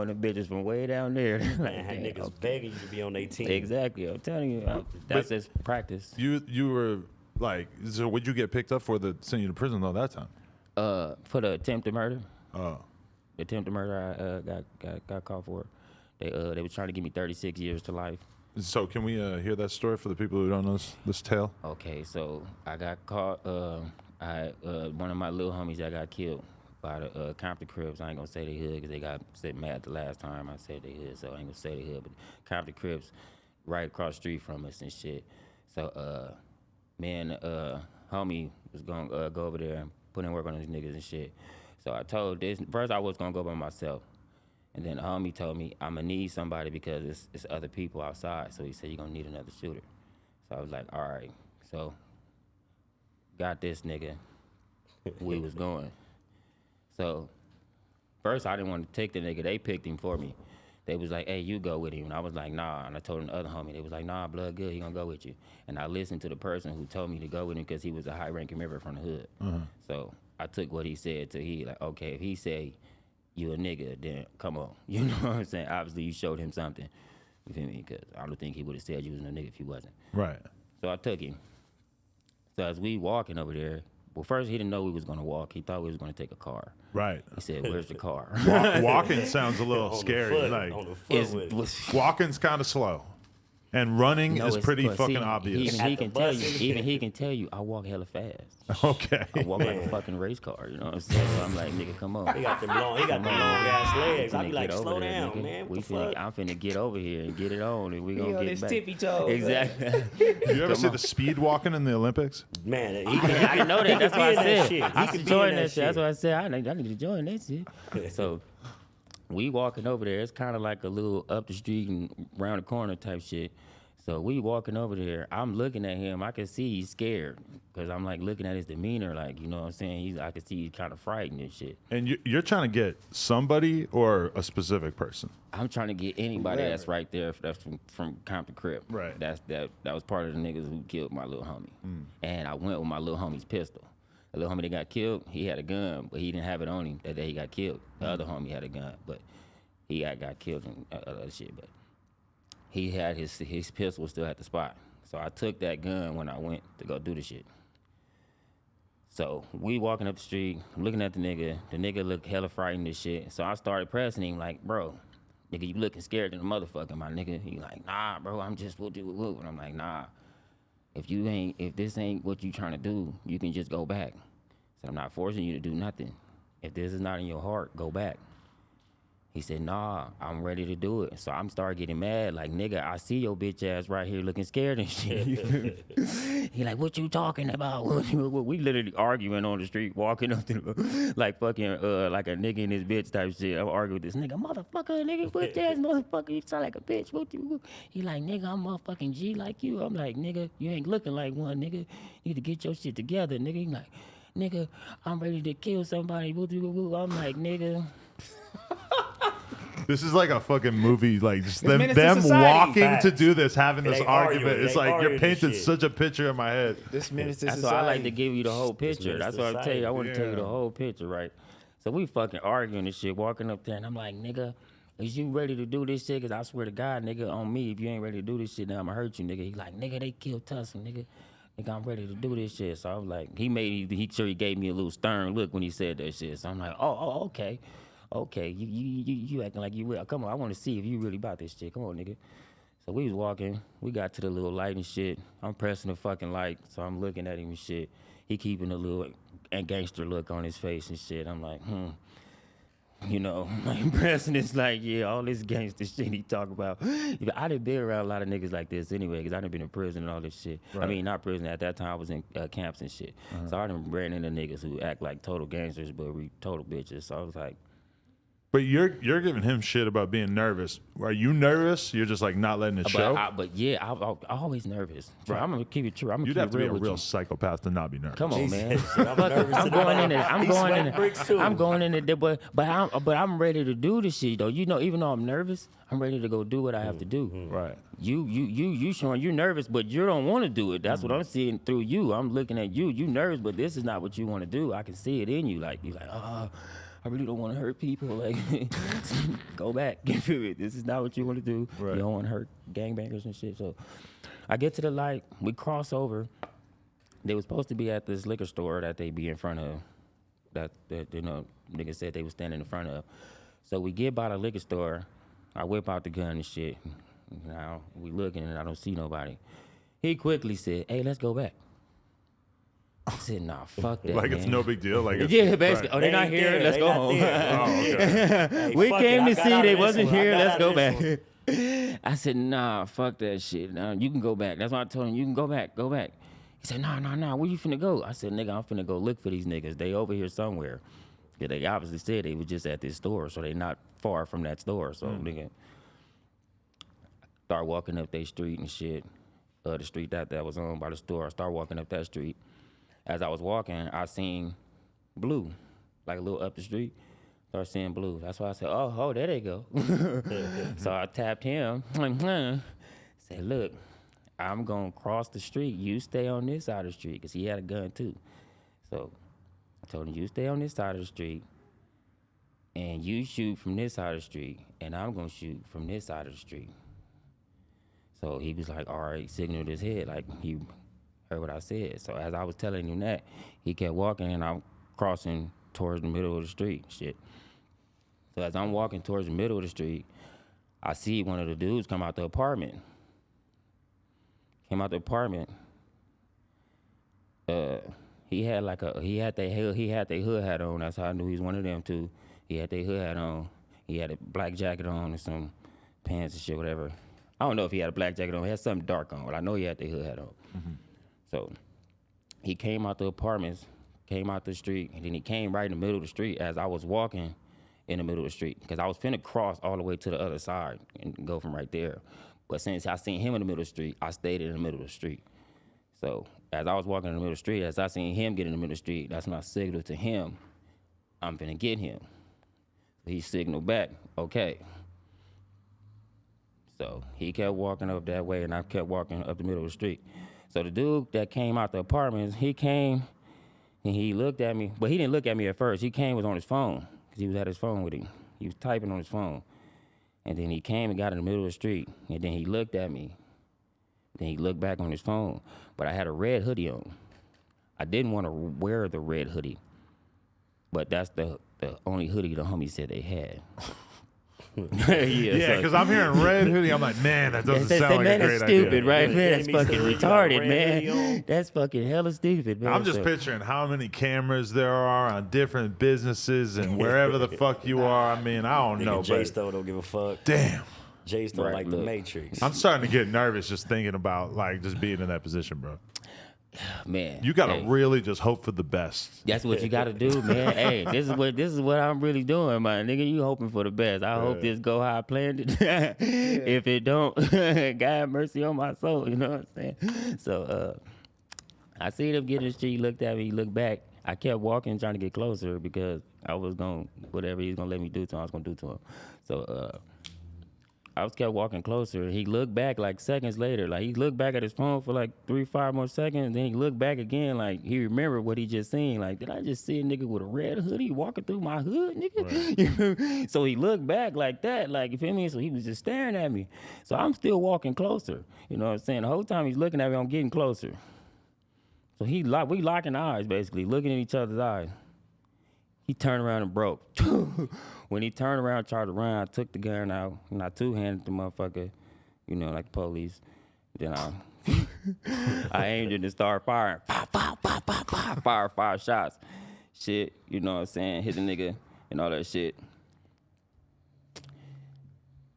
S2: the bitches from way down there. Like,
S4: Man, niggas begging you to be on their team.
S2: Exactly. I'm telling you, that's just practice.
S1: You were like, so would you get picked up for the send you to prison all that time?
S2: For the attempted murder.
S1: Oh.
S2: The attempted murder, I got caught for. They was trying to give me 36 years to life.
S1: So can we hear that story for the people who don't know this tale?
S2: Okay, so I got caught. One of my little homies that got killed by the Compton Crips. I ain't gonna say they hood because they got mad the last time I said they hood, so I ain't gonna say they hood. But Compton Crips, right across the street from us and shit. So me and homie was gonna go over there and put in work on these niggas and shit. So I told this, first I was gonna go by myself. And then the homie told me, I'm gonna need somebody because it's other people outside. So he said, you're gonna need another shooter. So I was like, all right. So got this nigga, we was going. So first I didn't want to take the nigga, they picked him for me. They was like, hey, you go with him. And I was like, nah. And I told the other homie, they was like, nah, blood good, he gonna go with you. And I listened to the person who told me to go with him because he was a high-ranking member from the hood. So I took what he said to he like, okay, if he say you a nigga, then come on. You know what I'm saying? Obviously, you showed him something. You feel me? Because I don't think he would have said you was no nigga if you wasn't.
S1: Right.
S2: So I took him. So as we walking over there, well, first he didn't know we was gonna walk. He thought we was gonna take a car.
S1: Right.
S2: He said, "Where's the car?"
S1: Walking sounds a little
S4: On the
S1: scary.
S4: foot,
S1: Like
S4: on the foot
S2: It's-
S4: with it.
S2: was-
S1: walking's kind of slow, and running
S2: No,
S1: is
S2: it's-
S1: pretty
S2: but
S1: fucking
S2: see,
S1: obvious.
S2: Even
S4: At
S2: he
S4: the
S2: can tell
S4: bus,
S2: you. Even he can tell you. I walk hella fast.
S1: Okay.
S2: I walk like a
S4: Man.
S2: fucking race car. You know what I'm saying? So I'm like, nigga, come on.
S4: He got them long ass legs. I
S2: Finna
S4: be like,
S2: get over
S4: slow
S2: there,
S4: down,
S2: nigga.
S4: man.
S2: We
S4: What the
S2: finna,
S4: fuck?
S2: I'm finna get over here and get it on, and we
S3: He
S2: gonna
S3: on
S2: get
S3: his
S2: back.
S3: tippy toes.
S2: Exactly.
S1: You ever see the speed walking in the Olympics?
S4: Man, he
S2: I didn't know that. That's
S4: could
S2: why
S4: be
S2: I
S4: in that
S2: said
S4: shit.
S2: I
S4: He
S2: should
S4: could be
S2: join
S4: in
S2: that shit. That's why I said I need to join that shit. So we walking over there. It's kind of like a little up the street and round the corner type shit. So we walking over there. I'm looking at him. I can see he's scared because I'm like looking at his demeanor. Like, you know what I'm saying? I can see he's kind of frightened and shit.
S1: And you're trying to get somebody or a specific person.
S2: I'm trying to get anybody
S3: Whoever.
S2: that's right there. That's from Compton Crips.
S1: Right.
S2: That was part of the niggas who killed my little homie. And I went with my little homie's pistol. The little homie that got killed, he had a gun, but he didn't have it on him that day he got killed. The other homie had a gun, but he got killed and other shit. But he had his pistol was still at the spot. So I took that gun when I went to go do the shit. So we walking up the street, I'm looking at the nigga. The nigga looked hella frightened and shit. So I started pressing him like, bro, nigga, you looking scared than a motherfucker, my nigga. He like, nah, bro, I'm just woo. And I'm like, nah. If this ain't what you trying to do, you can just go back. So I'm not forcing you to do nothing. If this is not in your heart, go back. He said, nah, I'm ready to do it. So I'm started getting mad, like, nigga, I see your bitch ass right here looking scared and shit. You feel me? He like, what you talking about? We literally arguing on the street, walking up to like fucking like a nigga and his bitch type shit. I'm arguing with this nigga, motherfucker, nigga, bitch ass motherfucker, you sound like a bitch. What you? He like, nigga, I'm motherfucking G like you. I'm like, nigga, you ain't looking like one, nigga. You need to get your shit together, nigga. He like, nigga, I'm ready to kill somebody. I'm like, nigga.
S1: This is like a fucking movie, like just
S3: It's
S1: them
S3: Menace to
S1: walking
S4: Society.
S1: to do this, having
S4: They
S1: this
S4: arguing,
S1: argument. It's
S4: they
S1: like you're
S4: arguing
S1: painting
S4: shit.
S1: such a picture in my head.
S3: This menace to
S2: That's why
S3: society.
S2: I like to give you the whole picture.
S4: means
S2: That's what I tell you. I want to tell you
S1: Yeah.
S2: the whole picture, right? So we fucking arguing and shit, walking up there, and I'm like, nigga, is you ready to do this shit? Cause I swear to God, nigga, on me, if you ain't ready to do this shit, then I'ma hurt you, nigga. He like, nigga, they killed Tussin, nigga. Nigga, I'm ready to do this shit. So I was like, he gave me a little stern look when he said that shit. So I'm like, oh, okay. Okay, you acting like you will. Come on, I want to see if you really about this shit. Come on, nigga. So we was walking. We got to the little light and shit. I'm pressing the fucking light, so I'm looking at him and shit. He keeping a little gangster look on his face and shit. I'm like, You know, my impression is like, yeah, all this gangster shit he talk about. I done been around a lot of niggas like this anyway, because I done been in prison and all this shit.
S1: Right.
S2: I mean, not prison. At that time, I was in camps and shit. So I done ran into niggas who act like total gangsters, but we total bitches. So I was like,
S1: But you're giving him shit about being nervous. Are you nervous? You're just like not letting it show.
S2: but yeah, I'm always nervous. Bro,
S1: Right.
S2: I'm gonna keep it true. I'm gonna
S1: You'd
S2: keep
S1: have
S2: it
S1: to be
S2: real
S1: a
S2: with
S1: real
S2: you.
S1: psychopath to not be nervous.
S2: Come on, man.
S4: I'm nervous
S2: I'm going in there. I'm
S4: He's
S2: going in
S4: sweating bricks too.
S2: there. I'm going in there, but I'm ready to do this shit though. You know, even though I'm nervous, I'm ready to go do what I have to do.
S1: Right.
S2: You showing you're nervous, but you don't want to do it. That's what I'm seeing through you. I'm looking at you. You nervous, but this is not what you want to do. I can see it in you. Like you like, I really don't want to hurt people. Like, go back. This is not what you want to do.
S1: Right.
S2: You don't want to hurt gangbangers and shit. So I get to the light. We cross over. They were supposed to be at this liquor store that they be in front of. That you know, niggas said they was standing in front of. So we get by the liquor store. I whip out the gun and shit. Now we looking and I don't see nobody. He quickly said, "Hey, let's go back." I said, "Nah, fuck that."
S1: Like
S2: man.
S1: it's no big deal. Like it's,
S2: Yeah, basically.
S1: right.
S2: Oh, they're not
S4: ain't
S2: here.
S4: there.
S2: Let's
S4: They
S2: go
S4: not
S2: home.
S4: there.
S1: Oh, okay.
S4: Hey,
S2: We
S4: fuck
S2: came
S4: it,
S2: to
S4: I
S2: see
S4: got out
S2: they
S4: of this
S2: wasn't
S4: one. I
S2: here.
S4: got
S2: Let's
S4: out
S2: go
S4: of this
S2: back.
S4: one.
S2: I said, nah, fuck that shit. You can go back. That's why I told him, you can go back. Go back. He said, nah. Where you finna go? I said, nigga, I'm finna go look for these niggas. They over here somewhere. Yeah, they obviously said they was just at this store, so they not far from that store. So nigga, start walking up their street and shit. The street that was owned by the store. I start walking up that street. As I was walking, I seen blue, like a little up the street. Start seeing blue. That's why I said, oh, there they go. So I tapped him. Said, look, I'm going to cross the street. You stay on this side of the street, because he had a gun too. So I told him, you stay on this side of the street, and you shoot from this side of the street, and I'm going to shoot from this side of the street. So he was like, all right, signaled his head, like he heard what I said. So as I was telling him that, he kept walking, and I'm crossing towards the middle of the street, shit. So as I'm walking towards the middle of the street, I see one of the dudes come out the apartment. Came out the apartment. He had their hood hat on. That's how I knew he was one of them too. He had their hood hat on. He had a black jacket on and some pants and shit, whatever. I don't know if he had a black jacket on. He had something dark on, but I know he had their hood hat on. Mm-hmm. So he came out the apartments, came out the street, and then he came right in the middle of the street as I was walking in the middle of the street, because I was finna cross all the way to the other side and go from right there. But since I seen him in the middle of the street, I stayed in the middle of the street. So as I was walking in the middle of the street, as I seen him get in the middle of the street, that's my signal to him, I'm finna get him. So he signaled back, okay. So he kept walking up that way, and I kept walking up the middle of the street. So the dude that came out the apartments, he came and he looked at me, but he didn't look at me at first. He came, was on his phone, because he had his phone with him. He was typing on his phone. And then he came and got in the middle of the street, and then he looked at me. Then he looked back on his phone, but I had a red hoodie on. I didn't want to wear the red hoodie, but that's the only hoodie the homie said they had.
S1: Yeah, because I'm hearing red hoodie. I'm like, man, that doesn't sound like a great
S2: that's stupid,
S1: idea.
S2: right? Man, that's
S4: Enemy
S2: fucking
S4: still got
S2: retarded,
S4: red hoodie
S2: man.
S4: on.
S2: That's fucking hella stupid, man.
S1: I'm just
S2: So-
S1: picturing how many cameras there are on different businesses and wherever the fuck you are. I mean, I don't know,
S4: Jay
S1: but
S4: Stone don't give a fuck.
S1: damn.
S4: Jay Stone
S2: Right,
S4: like the
S2: look.
S4: Matrix.
S1: I'm starting to get nervous just thinking about like just being in that position, bro.
S2: man.
S1: You gotta
S2: hey,
S1: really just hope for the best.
S2: That's what you gotta do, man. Hey, this is what I'm really doing, man. Nigga, you hoping for the best. I hope this go how I planned it. If it don't, God have mercy on my soul. You know what I'm saying? So I seen him get in the street. He looked at me. He looked back. I kept walking, trying to get closer because I was going whatever he's gonna let me do to him, I was gonna do to him. So I was kept walking closer. He looked back like seconds later. Like he looked back at his phone for like 3-5 more seconds. Then he looked back again. Like he remembered what he just seen. Like, did I just see a nigga with a red hoodie walking through my hood, nigga? Right. So he looked back like that. Like, you feel me? So he was just staring at me. So I'm still walking closer. You know what I'm saying? The whole time he's looking at me, I'm getting closer. So we locking eyes basically, looking in each other's eyes. He turned around and broke. When he turned around, tried to run, I took the gun out and I two-handed the motherfucker, you know, like the police. Then I aimed it and started firing. Pop, pop, pop, pop, pop. Fire 5 shots. Shit, you know what I'm saying? Hit the nigga and all that shit.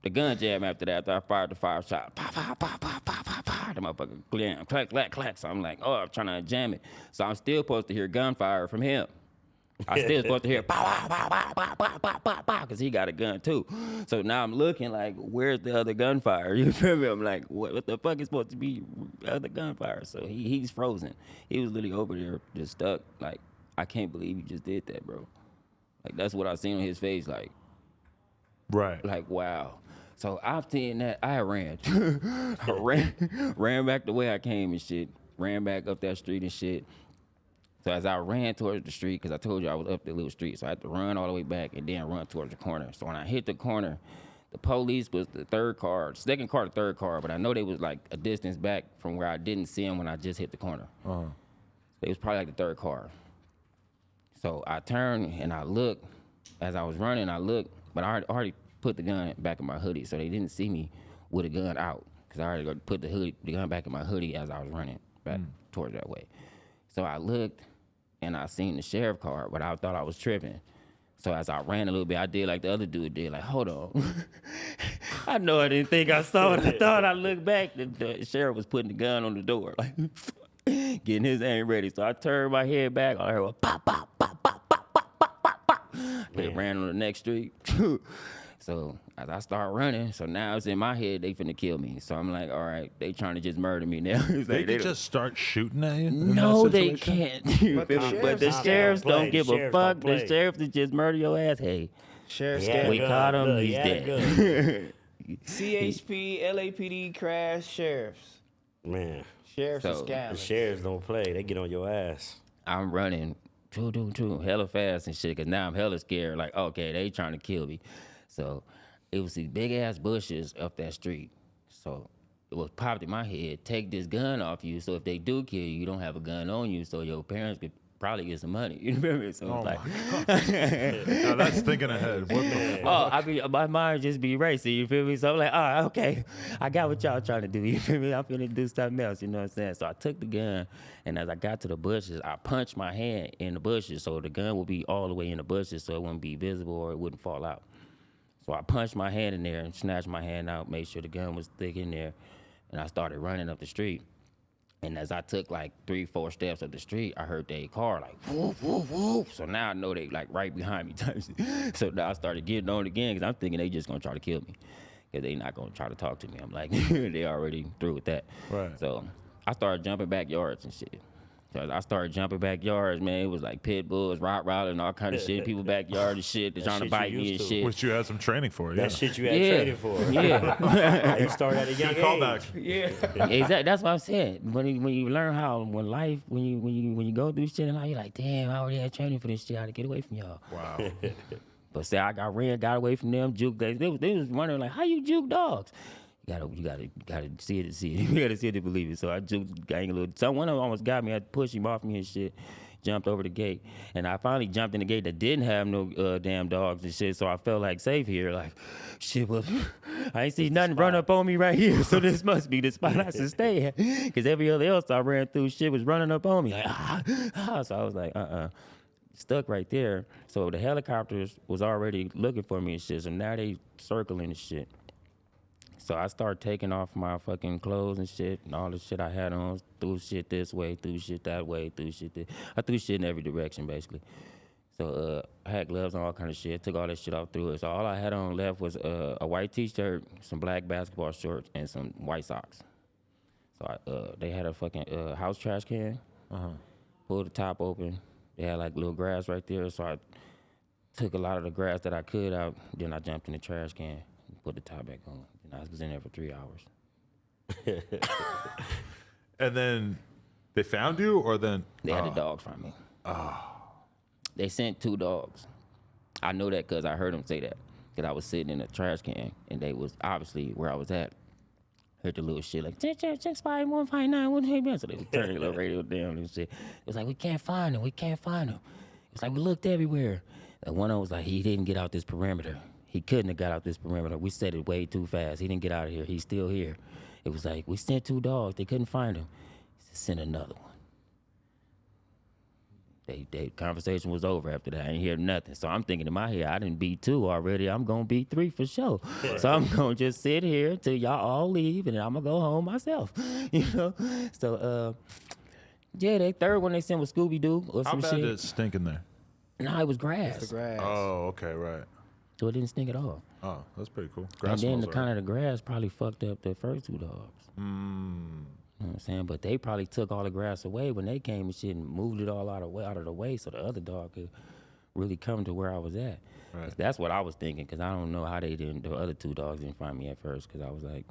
S2: The gun jam after that, after I fired the 5 shots. Pop, pop, pop, pop, pop, pop, pop. The motherfucker clear, clack, clack, clack. So I'm like, oh, I'm trying to jam it. So I'm still supposed to hear gunfire from him. I still supposed to hear pow, pow, pow, pow, pow, pow, pow, pow, pow, because he got a gun too. So now I'm looking like, where's the other gunfire? You feel me? I'm like, what the fuck is supposed to be other gunfire? So he's frozen. He was literally over there just stuck. Like, I can't believe you just did that, bro. Like, that's what I seen on his face.
S1: Right.
S2: Like, wow. So I've seen that. I ran. I ran back the way I came and shit. Ran back up that street and shit. So as I ran towards the street, because I told you I was up the little street, so I had to run all the way back and then run towards the corner. So when I hit the corner, the police was the second car, the third car, but I know they was like a distance back from where I didn't see them when I just hit the corner. Uh-huh. It was probably like the third car. So I turned and I looked. As I was running, I looked, but I already put the gun back in my hoodie, so they didn't see me with a gun out, because I already put the gun back in my hoodie as I was running back towards that way. So I looked, and I seen the sheriff car, but I thought I was tripping. So as I ran a little bit, I did like the other dude did, like, hold on. I know I didn't think I saw it. I thought I looked back, the sheriff was putting the gun on the door, like, getting his aim ready. So I turned my head back, I heard a pop, pop, pop, pop, pop, pop, pop, pop, pop. They ran on the next street. So as I start running, so now it's in my head they finna kill me. So I'm like, all right, they trying to just murder me now. It's
S1: They
S2: like,
S1: could just start shooting at you. in
S2: no,
S1: that
S2: they
S1: situation?
S2: can't. You
S3: But the
S2: feel me? But the
S3: sheriffs
S2: sheriffs
S4: don't play.
S2: don't give
S4: The
S2: a
S4: sheriffs
S2: fuck.
S4: don't play.
S2: The sheriff to just murder your ass. Hey,
S3: Sheriff
S4: Yeah,
S3: Scott.
S2: we
S4: good.
S2: caught him.
S4: Look,
S2: He's
S4: yeah,
S2: dead.
S4: good.
S3: CHP, LAPD, crash, sheriffs.
S4: Man,
S3: Sheriffs
S2: So,
S3: and
S4: the
S3: scandals.
S4: sheriffs don't play. They get on your ass.
S2: I'm running, hella fast and shit. Cause now I'm hella scared. Like, okay, they trying to kill me. So it was these big ass bushes up that street. So it was popped in my head. Take this gun off you. So if they do kill you, you don't have a gun on you. So your parents could probably get some money. You remember? So it's like,
S1: Now that's thinking ahead. What the fuck?
S2: my mind just be racing. You feel me? So I'm like, all right, okay, I got what y'all trying to do. You feel me? I'm finna do something else. You know what I'm saying? So I took the gun, and as I got to the bushes, I punched my hand in the bushes, so the gun would be all the way in the bushes, so it wouldn't be visible or it wouldn't fall out. So I punched my hand in there and snatched my hand out, made sure the gun was thick in there, and I started running up the street. And as I took like 3-4 steps up the street, I heard their car like whoop, whoop, whoop. So now I know they like right behind me type shit. So now I started getting on again because I'm thinking they just gonna try to kill me. Because they not gonna try to talk to me. I'm like, they already through with that.
S1: Right.
S2: So I started jumping backyards and shit. So I started jumping backyards, man. It was like pit bulls, rottweiler, all kind of shit. People backyard and shit. They're trying to
S4: shit
S2: bite
S4: you
S2: me and
S4: used to.
S2: shit.
S1: Which you had some training for, yeah.
S4: That shit you had
S2: Yeah.
S4: traded for.
S2: Yeah.
S4: You started at a young
S1: Good callback.
S4: age.
S3: Yeah.
S2: Exactly. That's what I'm saying. When you learn how when you go through shit and how you're like, damn, I already had training for this shit. I had to get away from y'all.
S1: Wow.
S2: But say I got away from them, juke. They was wondering like, how you juke dogs? You gotta see it to see it. You gotta see it to believe it. So I juked gang a little. So one of them almost got me. I had to push him off me and shit. Jumped over the gate, and I finally jumped in the gate that didn't have no damn dogs and shit. So I felt like safe here. Like, shit, well, I ain't see nothing run up on me right here. So this must be the spot I should stay at. Because every other else I ran through, shit was running up on me. Like, So I was like, stuck right there. So the helicopters was already looking for me and shit. So now they circling and shit. So I started taking off my fucking clothes and shit and all the shit I had on, threw shit this way, threw shit that way, I threw shit in every direction basically. So I had gloves and all kind of shit, took all that shit off through it. So all I had on left was a white t-shirt, some black basketball shorts, and some white socks. So they had a fucking house trash can, pulled the top open. They had like little grass right there, so I took a lot of the grass that I could out, then I jumped in the trash can and put the top back on. I was in there for 3 hours.
S1: And then they found you, or then
S2: They had the dogs from me. They sent 2 dogs. I know that because I heard them say that. Because I was sitting in a trash can, and they was obviously where I was at. Heard the little shit like, check, spy 159, 159. So they would turn the little radio down and shit. It was like, we can't find him. It was like, we looked everywhere. And one of them was like, he didn't get out this perimeter. He couldn't have got out this perimeter. We set it way too fast. He didn't get out of here. He's still here. It was like, we sent 2 dogs. They couldn't find him. He said, send another one. They conversation was over after that. I didn't hear nothing. So I'm thinking in my head, I didn't beat 2 already. I'm going to beat 3 for sure. So I'm going to just sit here till y'all all leave, and then I'm going to go home myself. You know? So, yeah, that third one they sent was Scooby-Doo or
S1: how
S2: some
S1: bad
S2: shit.
S1: did it stink in there?
S2: No, it was grass.
S3: The grass.
S1: Oh, okay, right.
S2: So it didn't stink at all.
S1: Oh, that's pretty cool.
S2: And
S1: Grass
S2: then
S1: smells
S2: the
S1: all
S2: kind
S1: right.
S2: of the grass probably fucked up the first 2 dogs. You know what I'm saying? But they probably took all the grass away when they came and shit and moved it all out of the way so the other dog could really come to where I was at.
S1: Right.
S2: That's what I was thinking, because I don't know how the other 2 dogs didn't find me at first, because I was like,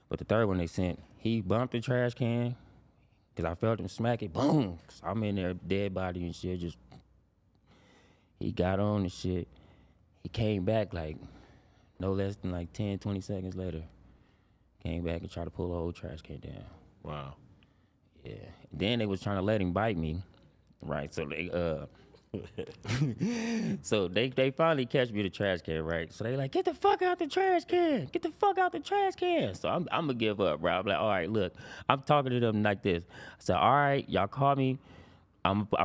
S2: but the third one they sent, he bumped the trash can, because I felt him smack it, boom. So I'm in there, dead body and shit, just, he got on and shit. He came back like no less than like 10, 20 seconds later. Came back and tried to pull the whole trash can down.
S1: Wow.
S2: Yeah. Then they was trying to let him bite me. Right. So they finally catch me the trash can, right? So they like, get the fuck out the trash can. Get the fuck out the trash can. So I'm gonna give up, bro. I'm like, all right, look, I'm talking to them like this. I said, all right, y'all call me.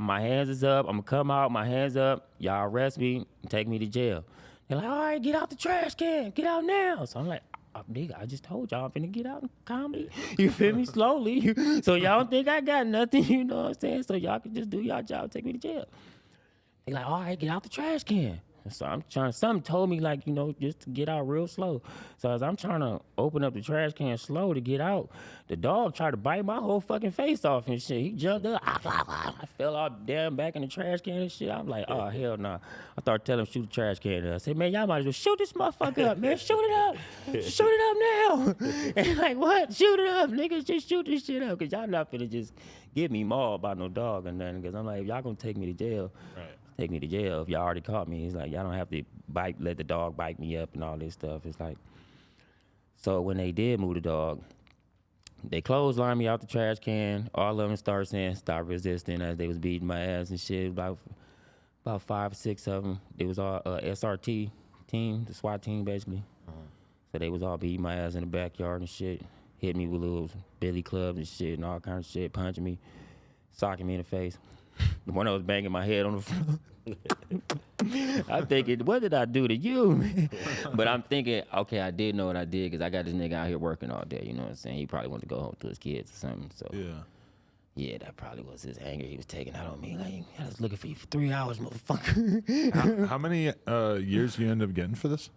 S2: My hands is up. I'm gonna come out, my hands up. Y'all arrest me and take me to jail. They're like, all right, get out the trash can. Get out now. So I'm like, nigga, I just told y'all I'm finna get out and calmly. You feel me? Slowly. So y'all don't think I got nothing, you know what I'm saying? So y'all can just do y'all job, take me to jail. They like, all right, get out the trash can. So I'm trying. Something told me like, you know, just to get out real slow. So as I'm trying to open up the trash can slow to get out, the dog tried to bite my whole fucking face off and shit. He jumped up. I fell all damn back in the trash can and shit. I'm like, oh hell nah. I started telling him shoot the trash can. I said, man, y'all might as well shoot this motherfucker up, man. Shoot it up. Shoot it up now. And like, what? Shoot it up, niggas. Just shoot this shit up, cause y'all not finna just get me mauled by no dog or nothing. Cause I'm like, if y'all gonna take me to jail.
S1: Right.
S2: Take me to jail if y'all already caught me. He's like, y'all don't have to let the dog bite me up and all this stuff. It's like, so when they did move the dog, they clotheslined me out the trash can. All of them started saying, stop resisting, as they was beating my ass and shit. About 5 or 6 of them. It was all SRT team, the SWAT team basically. So they was all beating my ass in the backyard and shit. Hit me with little billy clubs and shit and all kinds of shit, punching me, socking me in the face. The one that was banging my head on the floor. I'm thinking, what did I do to you, man? But I'm thinking, okay, I did know what I did because I got this nigga out here working all day. You know what I'm saying? He probably wanted to go home to his kids or something. So yeah, that probably was his anger he was taking out on me. Like, I was looking for you for 3 hours, motherfucker.
S1: How many years you end up getting for this?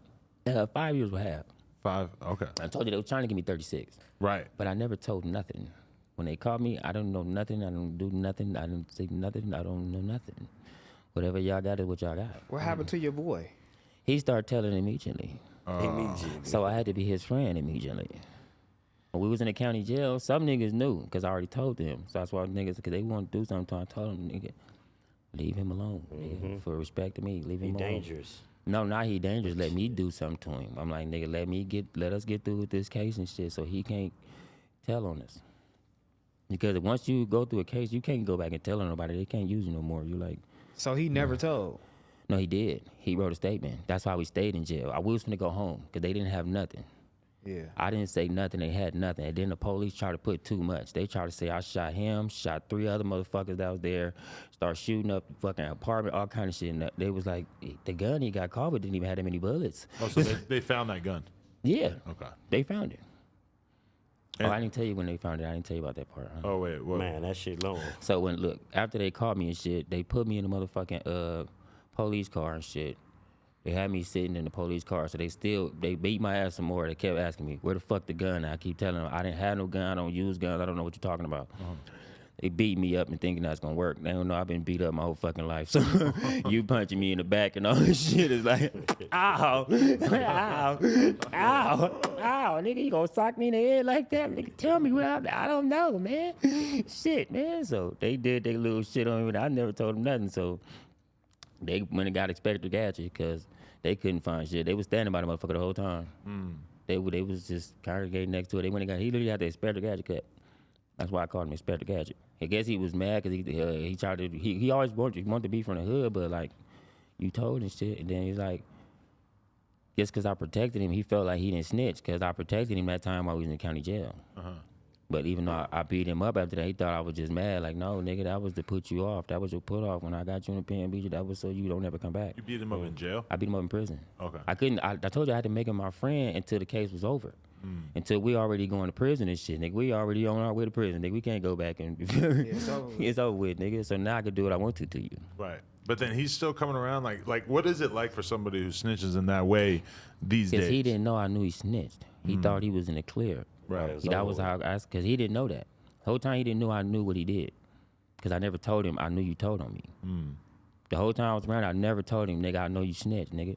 S2: 5 years with half.
S1: 5. Okay.
S2: I told you they were trying to give me 36.
S1: Right.
S2: But I never told nothing. When they called me, I don't know nothing. I don't do nothing. I don't say nothing. I don't know nothing. Whatever y'all got is what y'all got.
S3: What happened to your boy?
S2: He started telling immediately.
S4: Immediately.
S2: So I had to be his friend immediately. When we was in the county jail, some niggas knew because I already told them. So that's why niggas, because they want to do something, I told them, nigga, leave him alone. Nigga, for respect to me, leave him
S4: He
S2: alone.
S4: dangerous.
S2: No, not he dangerous. Let me do something to him. I'm like, nigga, let us get through with this case and shit so he can't tell on us. Because once you go through a case, you can't go back and tell on nobody. They can't use you no more. You like,
S3: So he never told.
S2: no, he did. He wrote a statement. That's why we stayed in jail. I was finna go home because they didn't have nothing.
S3: Yeah.
S2: I didn't say nothing. They had nothing. And then the police tried to put too much. They tried to say I shot him, shot 3 other motherfuckers that was there, start shooting up the fucking apartment, all kind of shit. And they was like, the gun he got caught with didn't even have that many bullets.
S1: Oh, so they found that gun.
S2: Yeah.
S1: Okay.
S2: They found it.
S1: And-
S2: I didn't tell you when they found it. I didn't tell you about that part. Huh?
S1: Oh wait. What?
S4: Man, that shit long.
S2: So when look, after they caught me and shit, they put me in the motherfucking police car and shit. They had me sitting in the police car, so they beat my ass some more. They kept asking me, where the fuck the gun? I keep telling them, I didn't have no gun, I don't use guns, I don't know what you're talking about. They beat me up and thinking that's gonna work. They don't know I've been beat up my whole fucking life. So you punching me in the back and all this shit is like, ow, ow, ow, ow, nigga, you gonna sock me in the head like that? Nigga, tell me what I don't know, man. Shit, man. So they did their little shit on me, but I never told them nothing. So they went and got Inspector Gadget because they couldn't find shit. They was standing by the motherfucker the whole time. They was just congregating next to it. They went and got, he literally had the Inspector Gadget cut. That's why I called him Inspector Gadget. I guess he was mad because he tried to, he always wanted to be from the hood, but like, you told him shit. And then he's like, just because I protected him, he felt like he didn't snitch because I protected him that time while we was in county jail. But even though I beat him up after that, he thought I was just mad. Like, no, nigga, that was to put you off. That was your put off when I got you in the pen and beat you. That was so you don't ever come back.
S1: You beat him up in jail?
S2: I beat him up in prison.
S1: Okay.
S2: I couldn't, I told you I had to make him my friend until the case was over. Until we already going to prison and shit, nigga. We already on our way to prison, nigga. We can't go back and
S3: It's over with.
S2: it's over with, nigga. So now I can do what I want to you.
S1: Right. But then he's still coming around. Like, what is it like for somebody who snitches in that way these days?
S2: Because he didn't know I knew he snitched. He thought he was in the clear.
S1: Right.
S2: That was how I, because he didn't know that. The whole time he didn't know I knew what he did. Because I never told him I knew you told on me. The whole time I was around, I never told him, nigga, I know you snitched, nigga.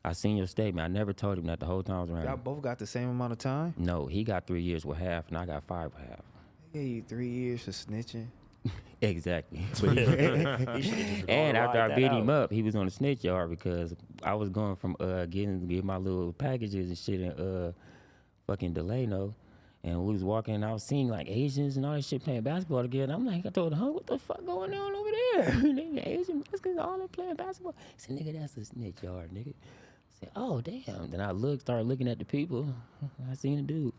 S2: I seen your statement. I never told him that the whole time I was around.
S3: Y'all both got the same amount of time?
S2: No, he got 3 years with half, and I got 5 with half.
S3: They gave you 3 years for snitching.
S2: Exactly.
S4: He should've just
S2: And
S4: gone
S2: after I
S4: ride
S2: beat
S4: that
S2: him
S4: out.
S2: up, he was on the snitch yard because I was going from getting my little packages and shit in fucking Delano. And we was walking and I was seeing like Asians and all that shit playing basketball together. I'm like, I told him, huh, what the fuck going on over there? Nigga, Asian Mexicans all there playing basketball. He said, nigga, that's a snitch yard, nigga. I said, oh, damn. Then I started looking at the people. I seen a dude.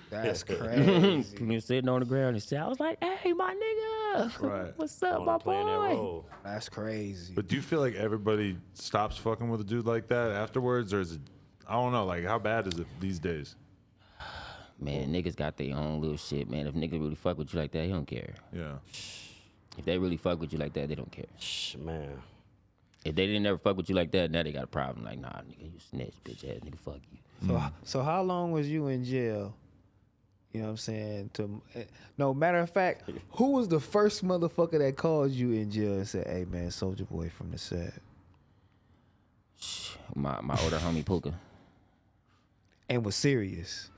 S3: That's crazy.
S2: He was sitting on the ground and shit. I was like, hey, my nigga.
S1: Right.
S2: What's up, my
S4: Playing that
S2: boy?
S4: role.
S3: That's crazy.
S1: But do you feel like everybody stops fucking with a dude like that afterwards, or is it? I don't know. Like, how bad is it these days?
S2: Man, niggas got their own little shit, man. If niggas really fuck with you like that, he don't care.
S1: Yeah.
S2: If they really fuck with you like that, they don't care.
S4: Man.
S2: If they didn't ever fuck with you like that, now they got a problem. Like, nah, nigga, you snitch, bitch ass nigga, fuck you.
S3: So how long was you in jail? You know what I'm saying? No, matter of fact, who was the first motherfucker that called you in jail and said, "Hey man, Soulja Boy from the set"?
S2: My older homie Puka.
S3: And was serious.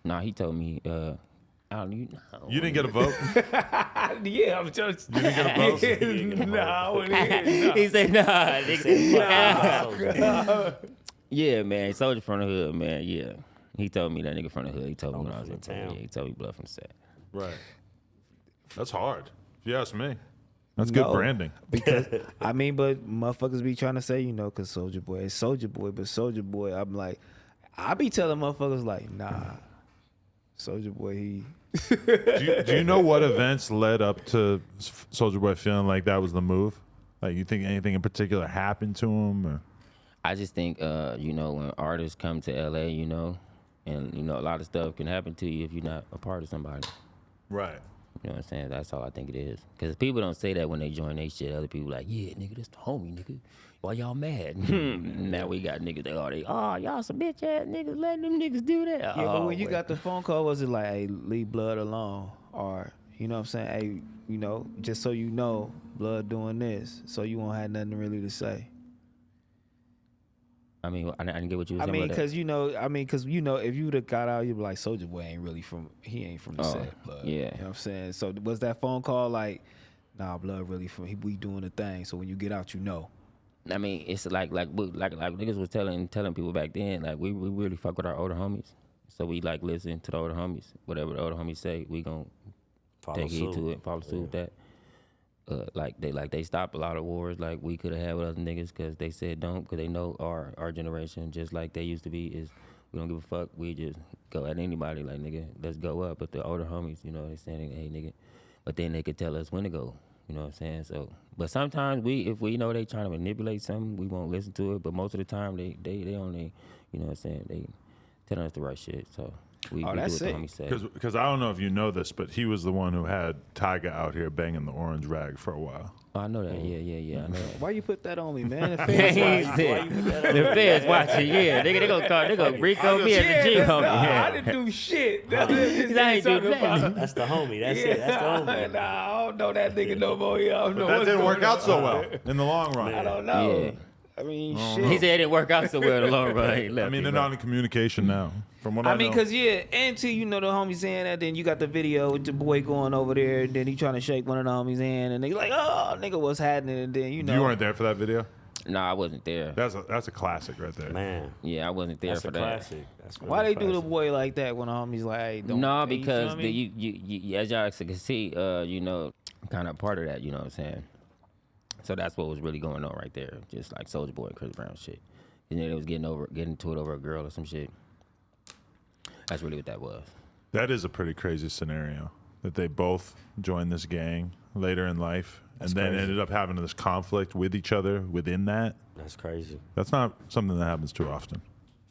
S2: Nah, he told me, I don't even know.
S1: You didn't get a vote?
S3: Yeah, I'm just.
S1: You didn't get a vote?
S3: Nah, I wouldn't hear.
S2: He said, nah, nigga.
S4: Nah.
S2: Yeah, man, Soulja from the hood, man, yeah. He told me that nigga from the hood. He told me when I was in
S4: from the
S2: town.
S4: town.
S2: Yeah, he told me blood from the set.
S1: Right. That's hard. If you ask me. That's good branding.
S3: Because I mean, but motherfuckers be trying to say, you know, cause Soulja Boy is Soulja Boy, but Soulja Boy, I'm like, I be telling motherfuckers like, nah, Soulja Boy, he.
S1: Do you know what events led up to Soulja Boy feeling like that was the move? Like, you think anything in particular happened to him? Or?
S2: I just think, you know, when artists come to LA, you know, and, you know, a lot of stuff can happen to you if you're not a part of somebody.
S1: Right.
S2: You know what I'm saying? That's all I think it is. Because people don't say that when they join they shit. Other people like, yeah, nigga, that's the homie, nigga. Why y'all mad? Now we got niggas that y'all some bitch ass niggas, letting them niggas do that.
S3: Yeah, but when you got the phone call, was it like, hey, leave Blood alone? Or, you know what I'm saying? Hey, you know, just so you know, Blood doing this, so you won't have nothing really to say.
S2: I mean, I didn't get what you were
S3: I
S2: saying
S3: mean,
S2: about
S3: because you know, if you would have got out, you'd be like, Soulja Boy ain't really from, he ain't from the set, Blood.
S2: yeah.
S3: You know what I'm saying? So was that phone call like, nah, Blood really from, we doing the thing, so when you get out, you know.
S2: I mean, it's like niggas was telling people back then, like we really fuck with our older homies. So we like listen to the older homies. Whatever the older homies say, we gon' take heed to it, follow suit with that. They stop a lot of wars like we could have had with other niggas because they said don't, because they know our generation, just like they used to be, is we don't give a fuck. We just go at anybody like, nigga, let's go up. But the older homies, you know, they saying, hey, nigga, but then they could tell us when to go. You know what I'm saying? So, but sometimes if we know they trying to manipulate something, we won't listen to it. But most of the time, they only, you know what I'm saying, they telling us the right shit. So we do what the homies say.
S1: Because I don't know if you know this, but he was the one who had Tyga out here banging the orange rag for a while.
S2: Oh, I know that. Yeah. I know that.
S3: Why you put that on me, man? The
S2: The feds watching, yeah. They gonna Rico me at the gym, homie. Yeah.
S3: I didn't do shit.
S2: I ain't do nothing.
S4: That's the homie. That's it. That's the homie.
S3: Nah, I don't know that nigga no more. I don't know
S1: That
S3: what's
S1: didn't
S3: going
S1: work out
S3: on.
S1: so well in the long run.
S3: I don't know.
S2: Yeah.
S3: I mean,
S2: He
S3: shit.
S2: said it didn't work out so well in the long run. He left
S1: I mean,
S2: me,
S1: they're
S2: bro.
S1: not in communication now. From what I
S3: I mean,
S1: know.
S3: cause yeah, and too, you know the homie saying that. Then you got the video with the boy going over there, and then he trying to shake one of the homies' hand, and they like, oh, nigga, what's happening? And then you know,
S1: You weren't there for that video?
S2: Nah, I wasn't there.
S1: That's a classic right there.
S4: Man,
S2: Yeah, I wasn't there
S4: that's
S2: for
S4: a
S2: that.
S4: classic. That's
S3: why they
S4: really
S3: do the
S4: classic.
S3: boy like that when the homies like, hey, don't?
S2: No,
S3: hey,
S2: because
S3: you, feel me?
S2: you as y'all can see, you know, kind of part of that. You know what I'm saying? So that's what was really going on right there. Just like Soulja Boy and Chris Brown shit. And then they was getting to it over a girl or some shit. That's really what that was.
S1: That is a pretty crazy scenario that they both joined this gang later in life and then
S4: crazy.
S1: ended up having this conflict with each other within that.
S4: That's crazy.
S1: That's not something that happens too often.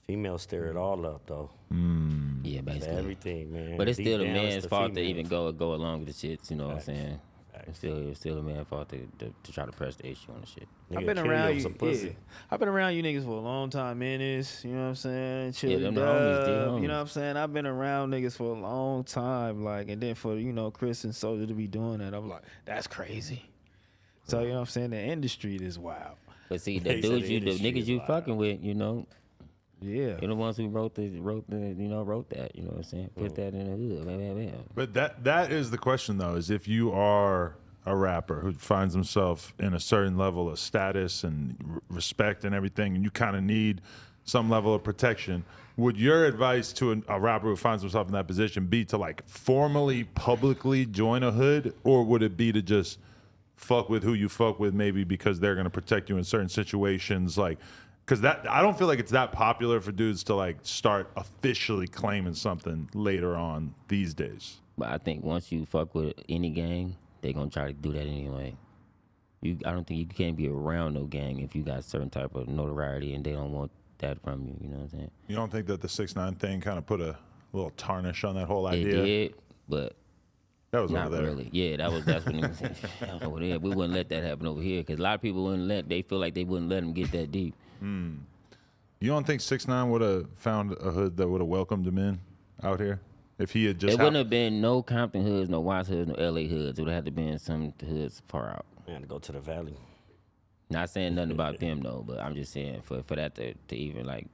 S4: Females stir it all up though.
S2: Yeah, basically.
S4: Everything, man.
S2: But it's
S4: Deep
S2: still the
S4: down, it's
S2: man's
S4: the
S2: fault to
S4: females.
S2: even go along with the shit. You know what I'm
S4: Facts.
S2: saying?
S4: Facts.
S2: It's still the man's fault to try to press the issue on the shit.
S4: Nigga
S3: I've been
S4: kill you
S3: around
S4: over
S3: you.
S4: some pussy.
S3: Yeah. I've been around you niggas for a long time, Menace. You know what I'm saying? Chili
S2: them the homies, they
S3: Dub,
S2: homies.
S3: you know what I'm saying? I've been around niggas for a long time, like, and then for Chris and Soulja to be doing that, I'm like, that's crazy. So you know what I'm saying? The industry is wild.
S2: But see,
S4: He
S2: the
S4: said
S2: dudes
S4: the
S2: the
S4: industry
S2: niggas
S4: is
S2: you
S4: wild.
S2: fucking with, you know,
S3: Yeah.
S2: they're the ones who wrote that, you know, wrote that. You know what I'm saying? Put that in the hood, man.
S1: But that is the question though, is if you are a rapper who finds himself in a certain level of status and respect and everything, and you kind of need some level of protection, would your advice to a rapper who finds himself in that position be to like formally, publicly join a hood, or would it be to just fuck with who you fuck with, maybe because they're gonna protect you in certain situations, like? Because I don't feel like it's that popular for dudes to like start officially claiming something later on these days.
S2: But I think once you fuck with any gang, they gonna try to do that anyway. I don't think you can't be around no gang if you got certain type of notoriety and they don't want that from you. You know what I'm saying?
S1: You don't think that the 6ix9ine thing kind of put a little tarnish on that whole idea?
S2: It did, but
S1: That was
S2: Not
S1: over there.
S2: really. Yeah, that's when he was over there. We wouldn't let that happen over here because a lot of people they feel like they wouldn't let him get that deep.
S1: You don't think 6ix9ine would have found a hood that would have welcomed him in out here if he had just?
S2: It wouldn't have been no Compton hoods, no Watts hoods, no LA hoods. It would have had to been some hoods far out.
S4: Man, to go to the valley.
S2: Not saying nothing about them though, but I'm just saying for that to even like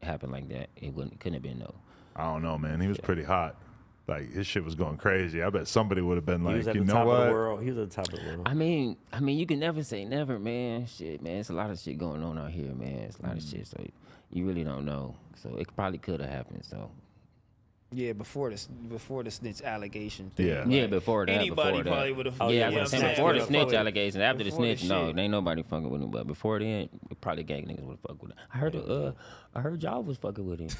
S2: happen like that, couldn't have been no.
S1: I don't know, man. He was pretty hot. Like his shit was going crazy. I bet somebody would have been
S4: He
S1: like,
S4: was at
S1: you
S4: the
S1: know
S4: top
S1: what?
S4: of the world. He was at the top of the world.
S2: I mean, you can never say never, man. Shit, man, it's a lot of shit going on out here, man. It's a lot of shit, so you really don't know. So it probably could have happened. So
S3: Yeah, before the snitch allegation thing.
S1: Yeah.
S2: yeah, before that,
S3: Anybody
S2: before
S3: probably
S2: that.
S3: would have.
S4: Oh,
S2: Yeah,
S4: yeah,
S2: that's what I'm
S4: yeah,
S2: saying.
S4: yeah.
S2: Before the
S4: Yeah,
S2: snitch
S4: before-
S2: allegations, after the
S3: before the
S2: snitch, no,
S3: shit.
S2: ain't nobody fucking with him. But before then, probably gang niggas would have fucked with him. I heard y'all was fucking with him.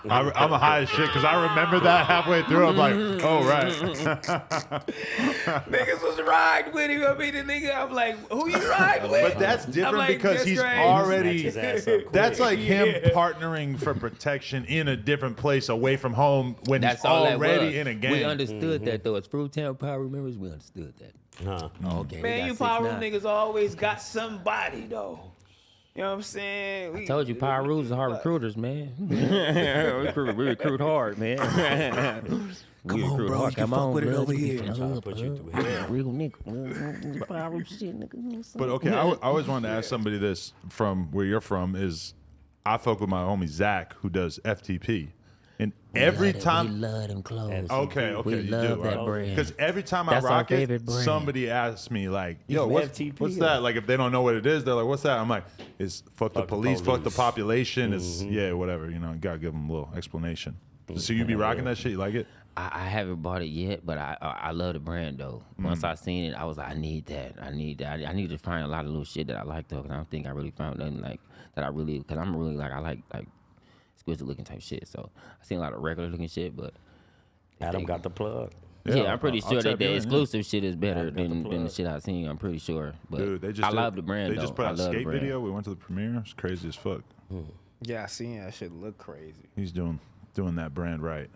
S1: I'm a high as shit because I remember that halfway through. I'm like, oh right.
S3: Niggas was riding with him. I mean, the nigga, I'm like, who you riding with?
S1: But that's different
S3: like,
S1: because
S3: that's
S1: he's
S3: crazy.
S1: already.
S4: Snatch his ass up quick.
S1: That's like him partnering for protection in a different place away from home when
S2: That's
S1: he's
S2: all that
S1: already
S2: was.
S1: in a gang.
S2: We understood that though. As Fruitown Power members, we understood that.
S4: Huh.
S2: Okay,
S3: Man, you power room niggas always got somebody though. You know what I'm saying?
S2: I told you, Power Rules are hard recruiters, man. we recruit hard, man.
S3: Come on, bro, you can fuck with it over here.
S4: I'll put you through hell.
S2: Real nigga. Power Rule shit, nigga.
S1: But okay, I always wanted to ask somebody this from where you're from is I fuck with my homie Zach who does FTP. And every
S2: we
S1: time
S2: love them clothes.
S1: Okay,
S2: We
S1: you
S2: love
S1: do,
S2: that
S1: right?
S2: brand.
S1: Because every time
S2: That's
S1: I
S2: our
S1: rock it,
S2: favorite brand.
S1: somebody asks me like, "Yo,
S4: from
S1: what's
S4: FTP,
S1: that?" Like if they don't know what it is, they're like, "What's that?" I'm like, "It's fuck the police, fuck the population. It's whatever. You know, you gotta give them a little explanation." So you be rocking that shit? You like it?
S2: I haven't bought it yet, but I love the brand though. Once I seen it, I was like, I need that. I need to find a lot of little shit that I like though, because I don't think I really found nothing like that. Because I'm really like I like exquisite looking type shit. So I seen a lot of regular looking shit, but
S4: Adam got the plug.
S2: yeah, I'm pretty
S1: I'll
S2: sure
S1: tap
S2: that the
S1: you in,
S2: exclusive shit is better
S4: got the
S2: than the
S4: plug.
S2: shit I've seen. I'm pretty sure, but
S1: Dude, they just
S2: I love the brand.
S1: They
S2: though.
S1: just put
S2: I
S1: out a
S2: love the
S1: skate
S2: brand.
S1: video. We went to the premiere. It's crazy as fuck.
S3: Yeah, I seen that shit look crazy.
S1: He's doing that brand right.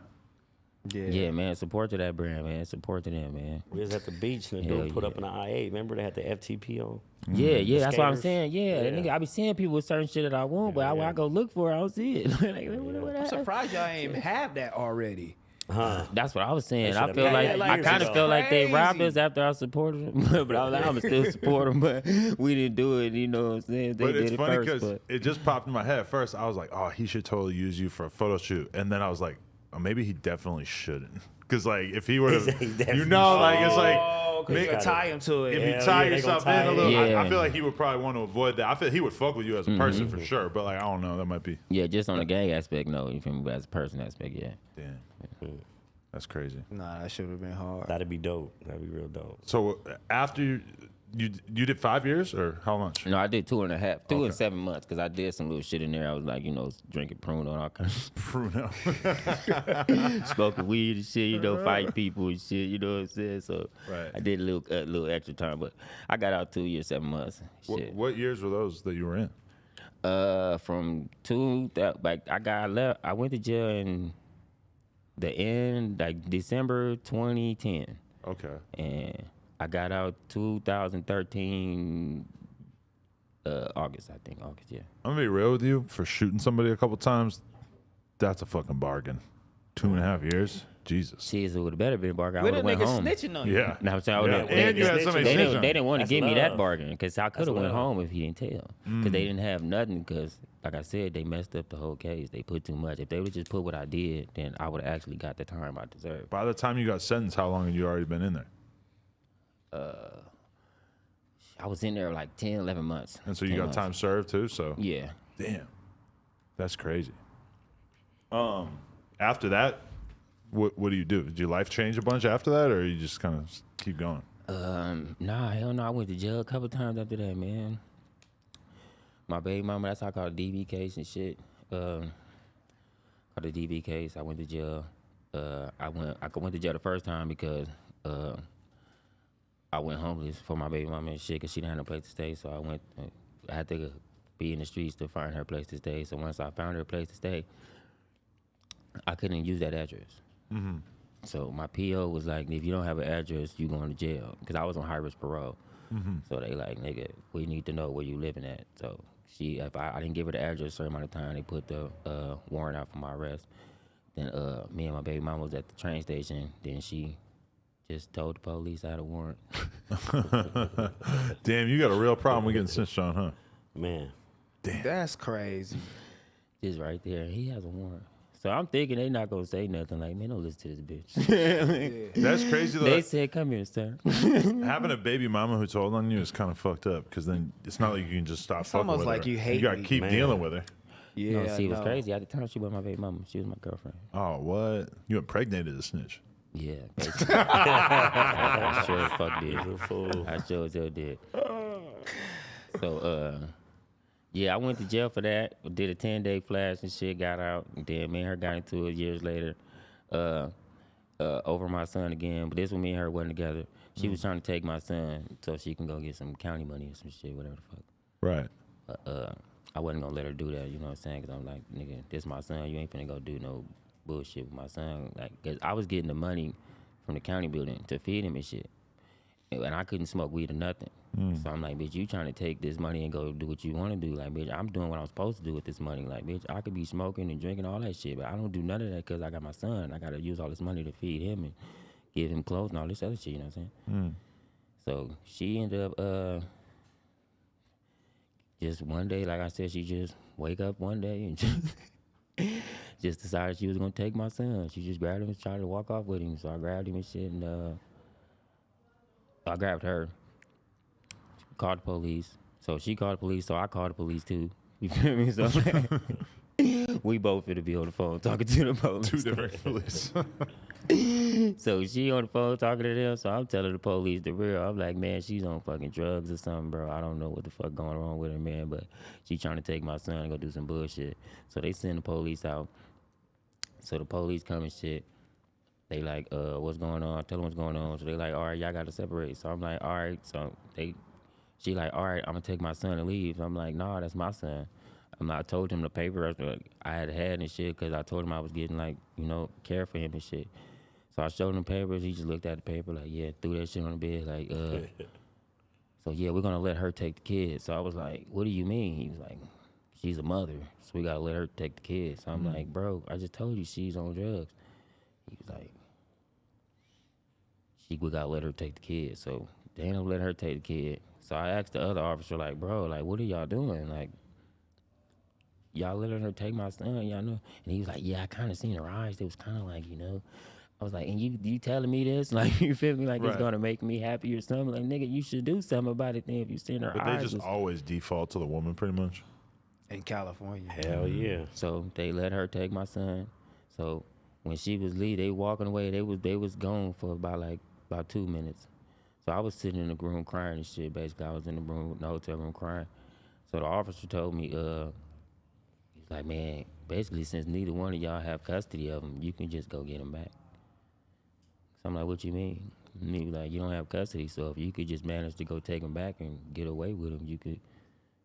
S2: Yeah, man, support to that brand, man. Support to them, man.
S4: We was at the beach and the
S2: Hell
S4: dude put
S2: yeah.
S4: up an IA. Remember they had the FTP on?
S2: Yeah, that's what I'm
S4: skaters.
S2: saying. Yeah,
S4: Yeah.
S2: nigga, I be seeing people with certain shit that I want, but when I go look for it, I don't see it. Like, what
S3: I'm
S2: happened?
S3: surprised y'all ain't have that already.
S4: Huh.
S2: That's what I was saying.
S4: They
S2: I
S4: should've
S2: feel
S4: had
S2: like,
S4: that
S2: I
S4: years
S2: kind of
S4: ago.
S2: felt like they robbed
S3: Crazy.
S2: us after I supported them, but I was like, I'm still support them, but we didn't do it. You know what I'm saying? They
S1: But
S2: did
S1: it's
S2: it
S1: funny
S2: first,
S1: because
S2: but
S1: it just popped in my head. At first, I was like, "Oh, he should totally use you for a photo shoot," and then I was like, "Oh, maybe he definitely shouldn't." Because like, if he were
S4: He
S1: to,
S4: definitely
S1: you know, like it's like.
S3: Oh, because you
S1: make-
S3: tie him to it.
S1: If
S4: Yeah,
S1: you tie
S4: they
S1: yourself
S4: gonna
S1: in
S4: tie
S1: a little,
S2: in.
S1: I
S2: Yeah.
S1: feel like he would probably want to avoid that. I feel he would fuck with you as a person for sure, but like I don't know, that might be
S2: yeah, just on the gang aspect, no. You feel me? But as a person aspect, yeah.
S1: damn. That's crazy.
S3: Nah, that should have been hard.
S4: That'd be dope. That'd be real dope.
S1: So after you did 5 years or how much?
S2: No, I did 2.5, 2
S1: Okay.
S2: and 7 months, because I did some little shit in there. I was like, drinking Pruno and all kinds
S1: Bruno.
S2: of smoking weed and shit, fighting people and shit, you know what I'm saying? So
S1: Right.
S2: I did a little extra time, but I got out 2 years, 7 months. Shit.
S1: What years were those that you were in?
S2: From I went to jail in the end, like December 2010.
S1: Okay.
S2: And I got out 2013 August, yeah.
S1: I'm gonna be real with you. For shooting somebody a couple times, that's a fucking bargain. 2.5 years, Jesus.
S2: Shit, it would have better been a bargain. I
S3: With
S2: would
S3: a
S2: have went
S3: nigga
S2: home.
S3: snitching on you.
S1: Yeah.
S2: Now I'm saying I would've-
S1: And you had somebody
S2: They
S1: snitch on
S2: didn't want to
S4: That's
S2: give me that
S4: love.
S2: bargain because I could have went
S4: love.
S2: home if he didn't tell. Because they didn't have nothing. Because like I said, they messed up the whole case. They put too much. If they would just put what I did, then I would have actually got the time I deserved.
S1: By the time you got sentenced, how long had you already been in there?
S2: I was in there like 10, 11 months.
S1: And so you
S2: 10
S1: got
S2: months.
S1: time served too. So
S2: Yeah.
S1: damn, that's crazy. After that, what do you do? Did your life change a bunch after that, or you just kind of keep going?
S2: Nah, hell no. I went to jail a couple times after that, man. My baby mama, that's how I call it DV case and shit. Called the DV case. I went to jail. I went to jail the first time because I went homeless for my baby mama and shit because she didn't have no place to stay. So I had to be in the streets to find her place to stay. So once I found her place to stay, I couldn't use that address. So my PO was like, if you don't have an address, you going to jail. Because I was on high-risk parole. So they like, nigga, we need to know where you living at. So if I didn't give her the address a certain amount of time, they put the warrant out for my arrest. Then me and my baby mama was at the train station. Then she just told the police I had a warrant.
S1: Damn, you got a real problem with getting snitched on, huh?
S4: Man.
S3: That's crazy.
S2: Just right there. He has a warrant. So I'm thinking they not gonna say nothing. Like, man, don't listen to this bitch.
S1: That's crazy though.
S2: They said, come here, sir.
S1: Having a baby mama who told on you is kind of fucked up because then it's not like you can just stop fucking
S3: almost
S1: with
S3: like
S1: her.
S3: you hate
S1: gotta
S3: me.
S1: keep
S4: Man.
S1: dealing with her.
S3: Yeah,
S2: No, see, it was
S3: no.
S2: crazy. At the time, she was my baby mama. She was my girlfriend.
S1: Oh, what? You impregnated a snitch.
S2: Yeah, basically. I sure as fuck did.
S4: He's a fool.
S2: I sure as hell did. So, yeah, I went to jail for that. Did a 10-day flash and shit. Got out. And then me and her got into it years later over my son again. But this one, me and her wasn't together. She was trying to take my son so she can go get some county money or some shit, whatever the fuck.
S1: Right.
S2: I wasn't gonna let her do that, you know what I'm saying? Because I'm like, nigga, this my son. You ain't finna go do no bullshit with my son. Like, cause I was getting the money from the county building to feed him and shit. And I couldn't smoke weed or nothing. So I'm like, bitch, you trying to take this money and go do what you want to do. Like, bitch, I'm doing what I'm supposed to do with this money. Like, bitch, I could be smoking and drinking all that shit, but I don't do none of that because I got my son. I got to use all this money to feed him and give him clothes and all this other shit, you know what I'm saying? So she ended up just one day, like I said, she just wake up one day and just decided she was going to take my son. She just grabbed him and tried to walk off with him. So I grabbed him and shit, and I grabbed her. Called the police. So she called the police, so I called the police too. You feel me? So we both finna be on the phone talking to the police.
S1: Two different police.
S2: So she on the phone talking to them, so I'm telling the police the real. I'm like, man, she's on fucking drugs or something, bro. I don't know what the fuck going on with her, man, but she trying to take my son and go do some bullshit. So they send the police out. So the police come and shit. They like, what's going on? I tell them what's going on. So they like, all right, y'all got to separate. So I'm like, all right. So she like, all right, I'm going to take my son and leave. So I'm like, nah, that's my son. I told him the paper I had and shit because I told him I was getting, like, you know, care for him and shit. So I showed him papers. He just looked at the paper like, yeah, threw that shit on the bed. Like, so yeah, we're going to let her take the kids. So I was like, what do you mean? He was like, she's a mother, so we got to let her take the kids. So I'm like, bro, I just told you she's on drugs. He was like, we got to let her take the kid. So they ended up letting her take the kid. So I asked the other officer, like, bro, like, what are y'all doing? Like, y'all letting her take my son, y'all know? And he was like, yeah, I kind of seen her eyes. It was kind of like, you know. I was like, and you telling me this? Like, you feel me? Like, it's going to make me happy or something? Like, nigga, you should do something about it then if you seen her
S1: But
S2: eyes.
S1: they just always default to the woman pretty much.
S3: In California.
S4: Hell yeah.
S2: So they let her take my son. So when she was leaving, they walking away. They was gone for about 2 minutes. So I was sitting in the room crying and shit. Basically, I was in the hotel room crying. So the officer told me, he's like, man, basically since neither one of y'all have custody of him, you can just go get him back. So I'm like, what you mean? And he was like, you don't have custody, so if you could just manage to go take him back and get away with him, you could.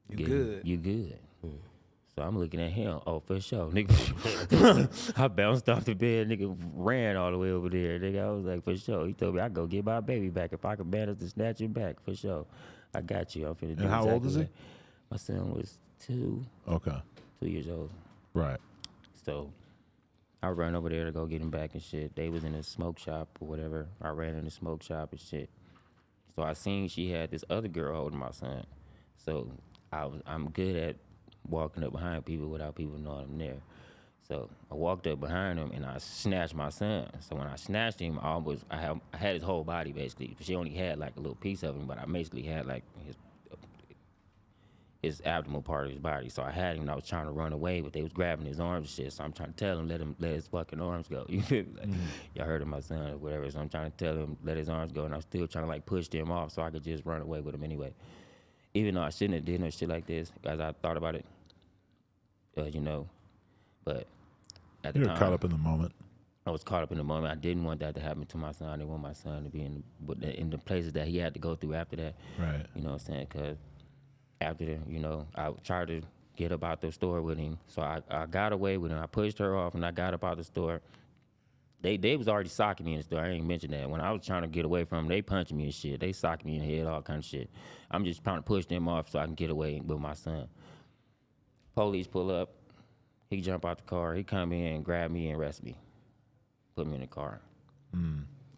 S3: You good.
S2: You good. So I'm looking at him. Oh, for sure, nigga. I bounced off the bed, nigga, ran all the way over there, nigga. I was like, for sure. He told me I go get my baby back if I could manage to snatch him back, for sure. I got you. I'm finna do
S1: And how old
S2: exactly
S1: is he?
S2: that. My son was 2
S1: Okay.
S2: years old.
S1: Right.
S2: So I ran over there to go get him back and shit. They was in a smoke shop or whatever. I ran in the smoke shop and shit. So I seen she had this other girl holding my son. So I'm good at walking up behind people without people knowing I'm there. So I walked up behind him and I snatched my son. So when I snatched him, I had his whole body basically. She only had like a little piece of him, but I basically had like his abdominal part of his body. So I had him and I was trying to run away, but they was grabbing his arms and shit. So I'm trying to tell him, let his fucking arms go. You feel me? Like, y'all heard of my son or whatever. So I'm trying to tell him, let his arms go. And I'm still trying to like push them off so I could just run away with him anyway. Even though I shouldn't have did no shit like this, as I thought about it, you know, but at the
S1: You're
S2: time,
S1: caught up in the moment.
S2: I was caught up in the moment. I didn't want that to happen to my son. I didn't want my son to be in the places that he had to go through after that.
S1: Right.
S2: You know what I'm saying? Because after, you know, I tried to get up out the store with him. So I got away with him. I pushed her off and I got up out the store. They was already socking me in the store. I ain't mentioned that. When I was trying to get away from them, they punching me and shit. They socking me in the head, all kind of shit. I'm just trying to push them off so I can get away with my son. Police pull up. He jump out the car. He come in and grab me and arrest me. Put me in the car.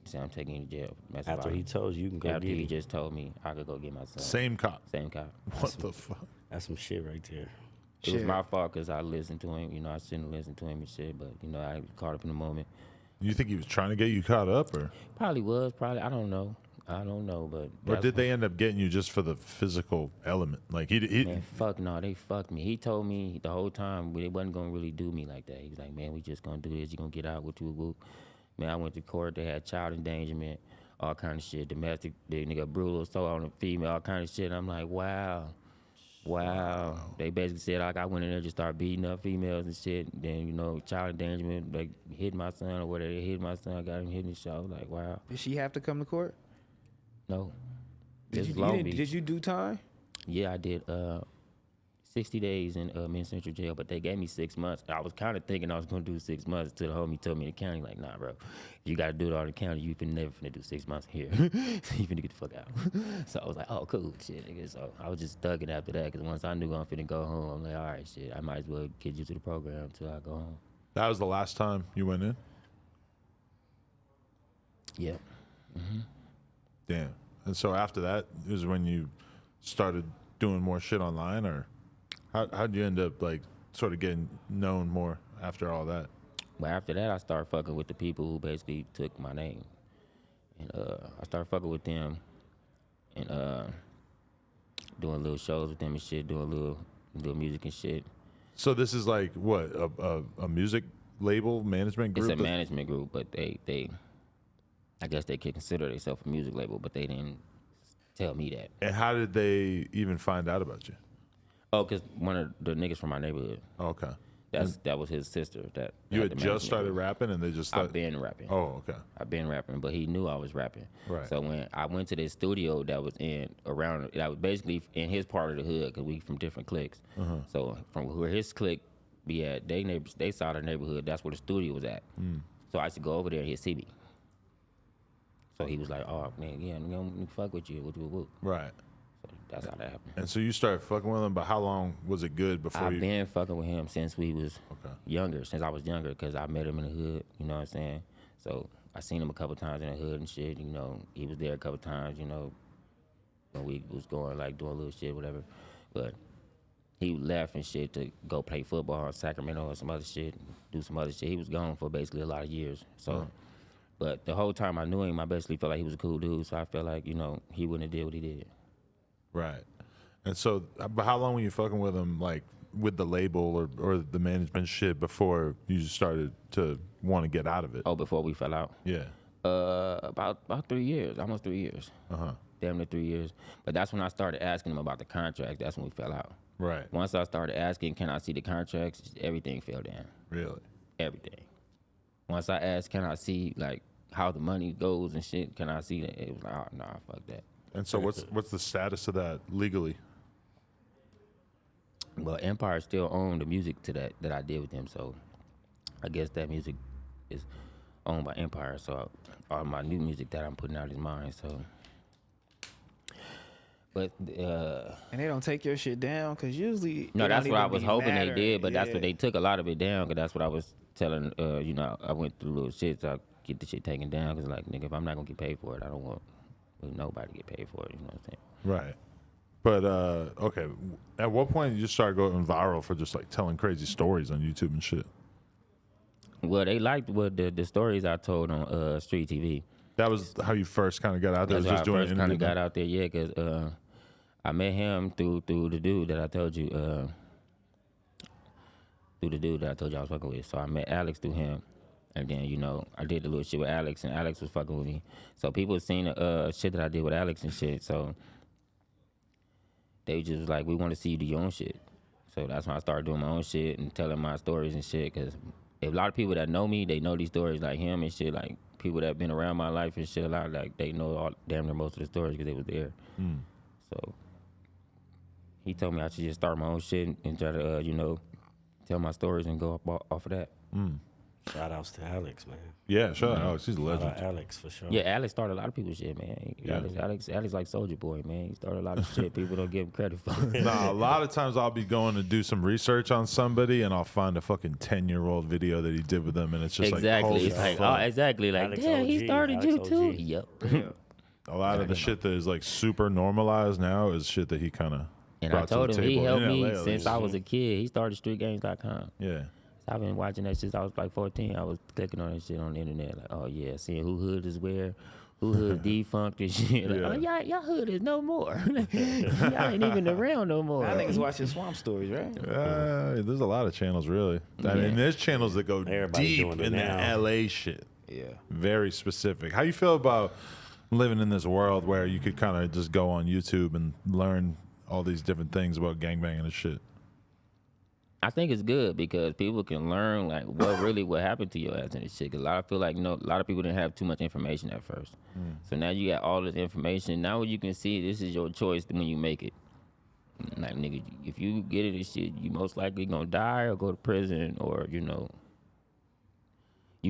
S2: Say I'm taking you to jail. Mess
S4: After
S2: about
S4: he
S2: it.
S4: told you can go
S2: After
S4: get
S2: he
S4: him.
S2: just told me I could go get my son.
S1: Same cop.
S2: Same cop.
S1: What the fuck?
S4: That's some shit right there.
S2: It was
S3: Shit.
S2: my fault because I listened to him. You know, I shouldn't have listened to him and shit. But, you know, I caught up in the moment.
S1: You think he was trying to get you caught up, or
S2: Probably was. Probably. I don't know. But.
S1: or
S2: that's
S1: did they end up getting you just for the physical element? Like he
S2: Man, fuck no, they fucked me. He told me the whole time they wasn't gonna really do me like that. He was like, man, we just gonna do this. You gonna get out with you. Man, I went to court. They had child endangerment, all kind of shit, domestic, the nigga brutal assault on a female, all kind of shit. I'm like, wow. They basically said like I went in there just started beating up females and shit. Then you know, child endangerment, like hit my son or whatever. They hit my son, got him hit in the show. Like, wow,
S3: Did she have to come to court?
S2: no.
S3: Did
S2: This
S3: you,
S2: is Long
S3: did,
S2: Beach.
S3: did you do time?
S2: Yeah, I did 60 days in Men's Central Jail, but they gave me 6 months. I was kind of thinking I was going to do 6 months until the homie told me in the county, like, nah, bro, if you got to do it all in the county, you never finna do 6 months here. You finna get the fuck out. So I was like, oh, cool, shit, nigga. So I was just thugging after that, because once I knew I was finna go home, I'm like, all right, shit, I might as well get you to the program until I go home.
S1: that was the last time you went in.
S2: Yeah.
S1: Damn. And so after that is when you started doing more shit online, or how'd you end up like sort of getting known more after all that?
S2: But after that, I started fucking with the people who basically took my name. And I started fucking with them and doing little shows with them and shit, doing little music and shit.
S1: So this is like what a music label management group?
S2: It's a management group, but they I guess they could consider themselves a music label, but they didn't tell me that.
S1: And how did they even find out about you?
S2: Oh, because one of the niggas from my neighborhood,
S1: Oh, okay.
S2: that was his sister. That
S1: You
S2: had
S1: had
S2: the
S1: just
S2: management
S1: started
S2: group.
S1: rapping, and they just
S2: I've
S1: thought,
S2: been rapping.
S1: oh, okay.
S2: I've been rapping, but he knew I was rapping.
S1: Right.
S2: So when I went to this studio that was that was basically in his part of the hood, because we from different cliques. So from where his clique be at, they side of the neighborhood, that's where the studio was at. So I used to go over there and he'd see me. So he was like, oh, man, yeah, I'm going to fuck with you. Woo.
S1: Right.
S2: So that's how that happened.
S1: And so you started fucking with him, but how long was it good before
S2: I've
S1: you?
S2: been fucking with him since we was
S1: Okay.
S2: younger, since I was younger, because I met him in the hood, you know what I'm saying? So I seen him a couple times in the hood and shit, you know. He was there a couple times, you know, when we was going, like, doing little shit, whatever. But he left and shit to go play football in Sacramento or some other shit, do some other shit. He was gone for basically a lot of years. So, but the whole time I knew him, I basically felt like he was a cool dude, so I felt like, you know, he wouldn't have did what he did.
S1: Right. And so, but how long were you fucking with him, like with the label or the management shit, before you started to want to get out of it?
S2: Oh, before we fell out?
S1: Yeah.
S2: About 3 years, almost 3 years. Damn near 3 years. But that's when I started asking him about the contract. That's when we fell out.
S1: Right.
S2: Once I started asking, can I see the contracts, everything fell down.
S1: Really?
S2: Everything. Once I asked, can I see, like, how the money goes and shit, can I see that? It was like, oh, nah, fuck that.
S1: And so what's the status of that legally?
S2: Well, Empire still owned the music to that I did with them, so I guess that music is owned by Empire, so all my new music that I'm putting out is mine, so. But,
S3: And they don't take your shit down, because usually
S2: no,
S3: it
S2: that's
S3: don't
S2: what I
S3: even
S2: was
S3: be
S2: hoping
S3: matter.
S2: they did, but that's
S3: Yeah.
S2: what they took a lot of it down, because that's what I was telling, you know, I went through little shit, so I get the shit taken down, because, like, nigga, if I'm not going to get paid for it, I don't want nobody to get paid for it, you know what I'm saying?
S1: Right. But okay, at what point did you start going viral for just like telling crazy stories on YouTube and shit?
S2: Well, they liked what the stories I told on Street TV.
S1: That was how you first kind of got out there.
S2: That's
S1: Was
S2: how
S1: just
S2: I
S1: doing
S2: first
S1: an
S2: kind
S1: interview.
S2: of got out there, yeah, because I met him through the dude that I told you, I was fucking with. So I met Alex through him, and then, you know, I did the little shit with Alex, and Alex was fucking with me. So people seen the shit that I did with Alex and shit, so they just was like, we want to see you do your own shit. So that's when I started doing my own shit and telling my stories and shit, because if a lot of people that know me, they know these stories like him and shit, like people that been around my life and shit a lot, like they know damn near most of the stories because they was there. So he told me I should just start my own shit and try to, you know, tell my stories and go off of that.
S4: Shout outs to Alex, man.
S1: Yeah, shout out Alex. He's a
S4: Shout
S1: legend.
S4: out Alex for sure.
S2: Yeah, Alex started a lot of people's shit, man.
S1: Yeah.
S2: Alex like Soulja Boy, man. He started a lot of shit people don't give him credit for.
S1: Nah, a lot of times I'll be going to do some research on somebody and I'll find a fucking 10-year-old video that he did with them and it's just
S2: exactly.
S1: like, holy
S2: It's like,
S1: fuck.
S2: oh, exactly. Like,
S4: Alex
S2: damn, he
S4: OG,
S2: started
S4: Alex
S2: you too.
S4: OG.
S2: Yep.
S1: A lot of the shit that is like super normalized now is shit that he kind of
S2: And I
S1: brought to
S2: told
S1: the
S2: him
S1: table.
S2: he helped
S1: in
S2: me
S1: LA, at
S2: since
S1: least.
S2: I was a kid. He started streetgames.com.
S1: Yeah.
S2: I've been watching that since I was like 14. I was clicking on that shit on the internet. Like, oh yeah, seeing who hood is where, who hood defunct and shit. Like,
S1: Yeah.
S2: oh y'all hood is no more. Y'all ain't even around no more.
S3: I think it's watching Swamp Stories, right?
S1: There's a lot of channels, really. I mean, there's channels that go
S4: Everybody
S1: deep
S4: doing it
S1: in the
S4: now.
S1: LA shit.
S3: Yeah.
S1: Very specific. How you feel about living in this world where you could kind of just go on YouTube and learn all these different things about gangbanging and shit?
S2: I think it's good because people can learn like what happened to your ass and this shit. 'Cause I feel like a lot of people didn't have too much information at first. So now you got all this information. Now you can see this is your choice when you make it. Like nigga, if you get it and shit, you most likely gonna die or go to prison or you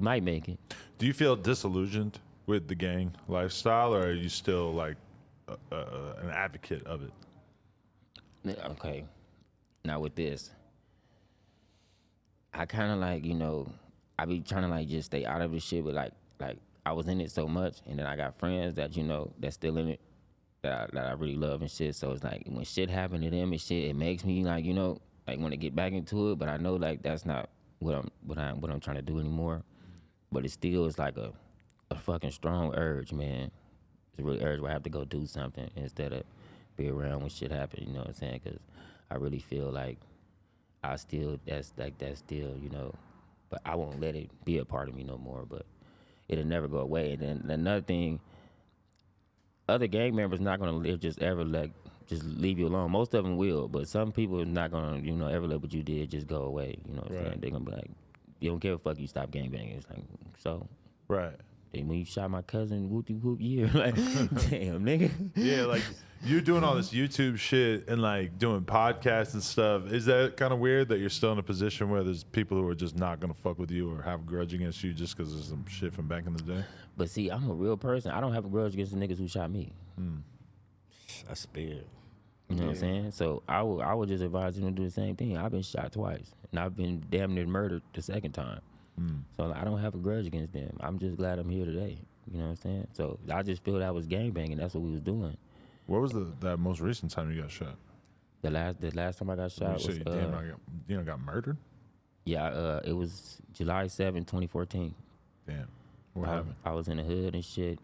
S2: might make it.
S1: Do you feel disillusioned with the gang lifestyle, or are you still like an advocate of it?
S2: Okay, now with this, I kind of like I be trying to like just stay out of this shit, but like I was in it so much, and then I got friends that that's still in it that I really love and shit. So it's like when shit happen to them and shit, it makes me like like want to get back into it, but I know like that's not what I'm trying to do anymore. But it still is like a fucking strong urge, man. It's a real urge where I have to go do something instead of be around when shit happen. You know what I'm saying? Because I really feel like that's still, but I won't let it be a part of me no more. But it'll never go away. And then another thing, other gang members not gonna just leave you alone. Most of them will, but some people are not gonna ever let what you did just go away. You know what I'm saying? They're gonna be like, you don't care if fuck you stop gangbanging. It's like, so
S1: Right.
S2: then when you shot my cousin, whoop year, like damn nigga.
S1: Yeah, like you're doing all this YouTube shit and like doing podcasts and stuff. Is that kind of weird that you're still in a position where there's people who are just not gonna fuck with you or have a grudge against you just because there's some shit from back in the day?
S2: But see, I'm a real person. I don't have a grudge against the niggas who shot me.
S4: That's big.
S2: You know what I'm saying? So I would just advise you to do the same thing. I've been shot twice, and I've been damn near murdered the second time. So I don't have a grudge against them. I'm just glad I'm here today. You know what I'm saying? So I just feel that was gangbanging. That's what we was doing.
S1: What was that most recent time you got shot?
S2: The last time I got shot
S1: You
S2: was
S1: say got murdered?
S2: yeah, it was July 7, 2014.
S1: Damn. What happened?
S2: I was in the hood and shit.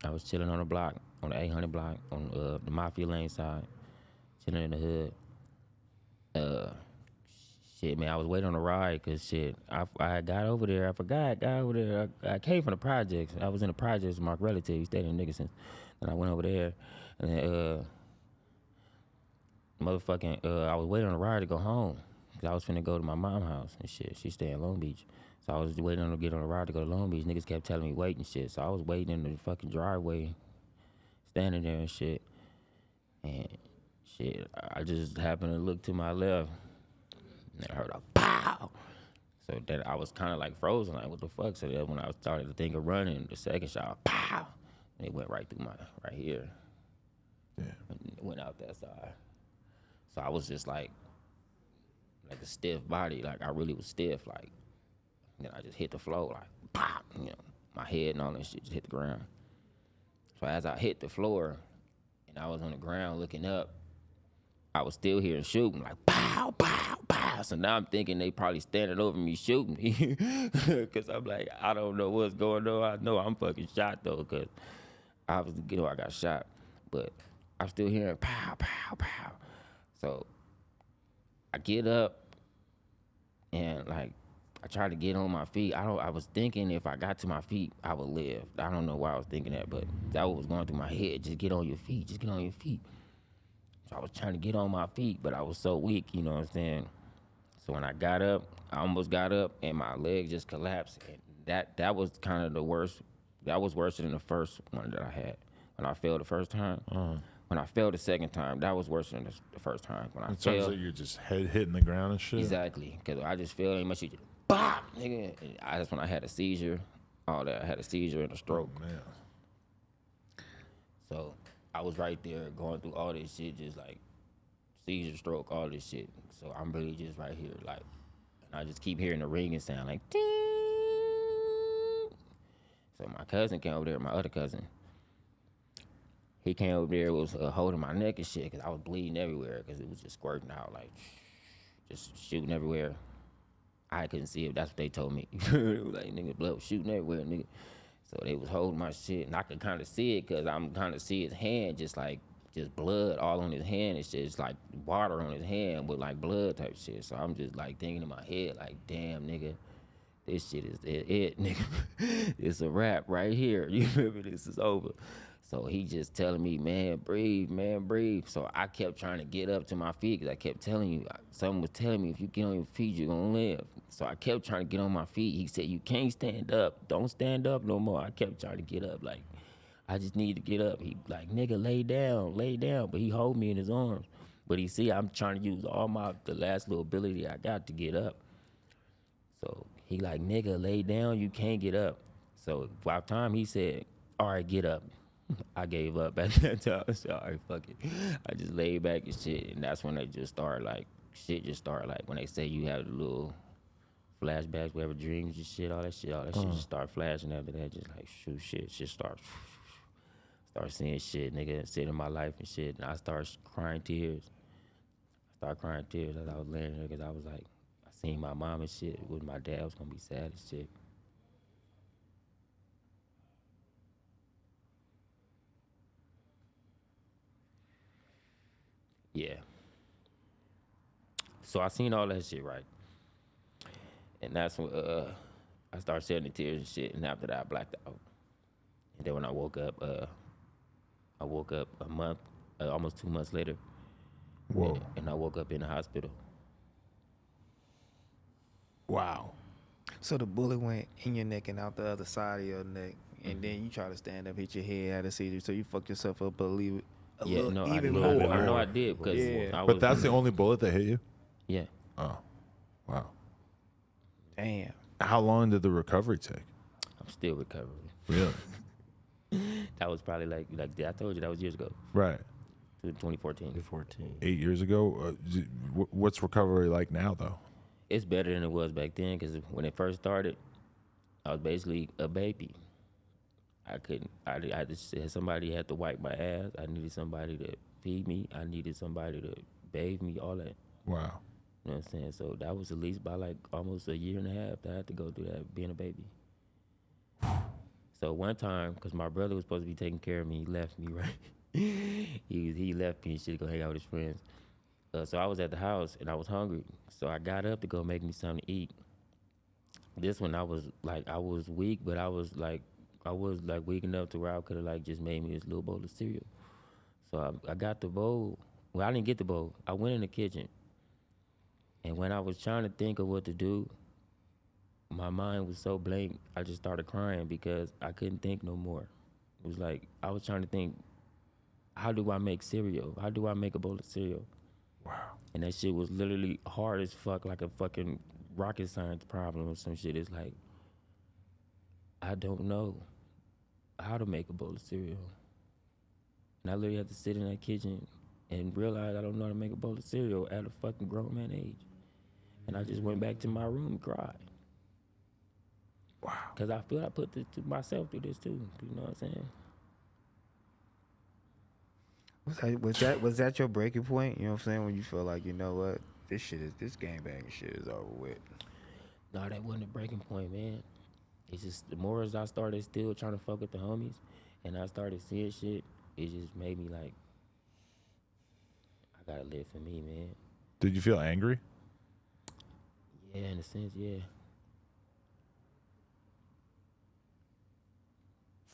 S2: I was chilling on the block, on the 800 block, on the Mafia Lane side, chilling in the hood. Shit, man, I was waiting on a ride because shit, I got over there. I forgot, got over there. I came from the projects. I was in the projects with my relative. He stayed in Nickerson. And I went over there, and then, I was waiting on a ride to go home because I was finna go to my mom's house and shit. She stay in Long Beach. So I was waiting to get on a ride to go to Long Beach. Niggas kept telling me wait and shit. So I was waiting in the fucking driveway, standing there and shit. And shit, I just happened to look to my left. And I heard a pow. So then I was kind of like frozen, like what the fuck? So then when I started to think of running, the second shot, pow, and it went right through right here.
S1: Yeah.
S2: And it went out that side. So I was just like a stiff body, like I really was stiff, like. And then I just hit the floor, like pop, my head and all that shit just hit the ground. So as I hit the floor, and I was on the ground looking up, I was still hearing shooting, like pow, pow, pow. So now I'm thinking they probably standing over me shooting me. Because I'm like, I don't know what's going on. I know I'm fucking shot, though, because I got shot. But I'm still hearing pow, pow, pow. So I get up, and, like, I tried to get on my feet. I was thinking if I got to my feet, I would live. I don't know why I was thinking that, but that was going through my head. Just get on your feet. Just get on your feet. So I was trying to get on my feet, but I was so weak, you know what I'm saying? So when I got up, I almost got up, and my leg just collapsed. And that was kind of the worst. That was worse than the first one that I had. When I fell the first time. When I fell the second time, that was worse than the first time. When I
S1: It sounds
S2: fell,
S1: like you're just head hitting the ground and shit.
S2: exactly, because I just fell and much. bop, nigga. And that's when I had a seizure. All that. I had a seizure and a stroke.
S1: Oh, man.
S2: So I was right there going through all this shit, just like seizure, stroke, all this shit. So I'm really just right here, like, and I just keep hearing the ringing sound, like, ding. So my cousin came over there, my other cousin. He came over there, was holding my neck and shit, because I was bleeding everywhere, because it was just squirting out, like, just shooting everywhere. I couldn't see it. That's what they told me. It was like, nigga, blood was shooting everywhere, nigga. So they was holding my shit, and I could kind of see it, because I'm kind of see his hand, just blood all on his hand and shit. It's like water on his hand with like blood type shit. So I'm just like thinking in my head, like, damn, nigga, this shit is it, nigga. It's a wrap right here. You remember, this is over. So he just telling me, man, breathe, man, breathe. So I kept trying to get up to my feet, because I kept telling you, someone was telling me, if you get on your feet, you're going to live. So I kept trying to get on my feet. He said, you can't stand up. Don't stand up no more. I kept trying to get up, like, I just need to get up. He like, nigga, lay down. But he hold me in his arms. But he see I'm trying to use all the last little ability I got to get up. So he like, nigga, lay down. You can't get up. So by the time he said, all right, get up. I gave up at that time. I said, all right, fuck it. I just laid back and shit. And that's when they just start like, shit just start like, when they say you have the little flashbacks, whatever dreams and shit, all that shit just start flashing after that. Just like, shoot, shit just start seeing shit, nigga, sit in my life and shit. And I start crying tears. As I was laying there, because I was like, I seen my mom and shit. With my dad, I was gonna be sad as shit. Yeah. So I seen all that shit, right? And that's when I started shedding the tears and shit. And after that, I blacked out. And then when I woke up a month, almost 2 months later.
S1: Whoa.
S2: And I woke up in the hospital.
S1: Wow.
S3: So the bullet went in your neck and out the other side of your neck, and then you try to stand up, hit your head, had a seizure, so you fucked yourself up even more.
S2: I know I did, because
S1: But that's the only bullet that hit you?
S2: Yeah.
S1: Oh, wow.
S3: Damn.
S1: How long did the recovery take?
S2: I'm still recovering.
S1: Really?
S2: That was probably like I told you, that was years ago,
S1: Right.
S2: 2014.
S4: 2014.
S1: 8 years ago? What's recovery like now, though?
S2: It's better than it was back then, because when it first started, I was basically a baby. I just had somebody had to wipe my ass. I needed somebody to feed me. I needed somebody to bathe me, all that.
S1: Wow.
S2: You know what I'm saying? So that was at least by like almost a year and a half that I had to go through that, being a baby. So one time, because my brother was supposed to be taking care of me, he left me, right? he left me and shit to go hang out with his friends. So I was at the house and I was hungry. So I got up to go make me something to eat. This one I was weak, but I was weak enough to where I could have like just made me this little bowl of cereal. So I got the bowl. Well, I didn't get the bowl. I went in the kitchen. And when I was trying to think of what to do, my mind was so blank, I just started crying because I couldn't think no more. It was like, I was trying to think, how do I make cereal? How do I make a bowl of cereal?
S1: Wow.
S2: And that shit was literally hard as fuck, like a fucking rocket science problem or some shit. It's like, I don't know how to make a bowl of cereal. And I literally had to sit in that kitchen and realize I don't know how to make a bowl of cereal at a fucking grown man age. And I just went back to my room and cried.
S1: Wow.
S2: Because I feel I put this to myself through this too. You know what I'm saying?
S3: Was that your breaking point? You know what I'm saying? When you feel like, you know what, this gangbang shit is over with.
S2: No, that wasn't a breaking point, man. It's just the more as I started still trying to fuck with the homies, and I started seeing shit, it just made me like, I gotta live for me, man.
S1: Did you feel angry?
S2: Yeah, in a sense, yeah.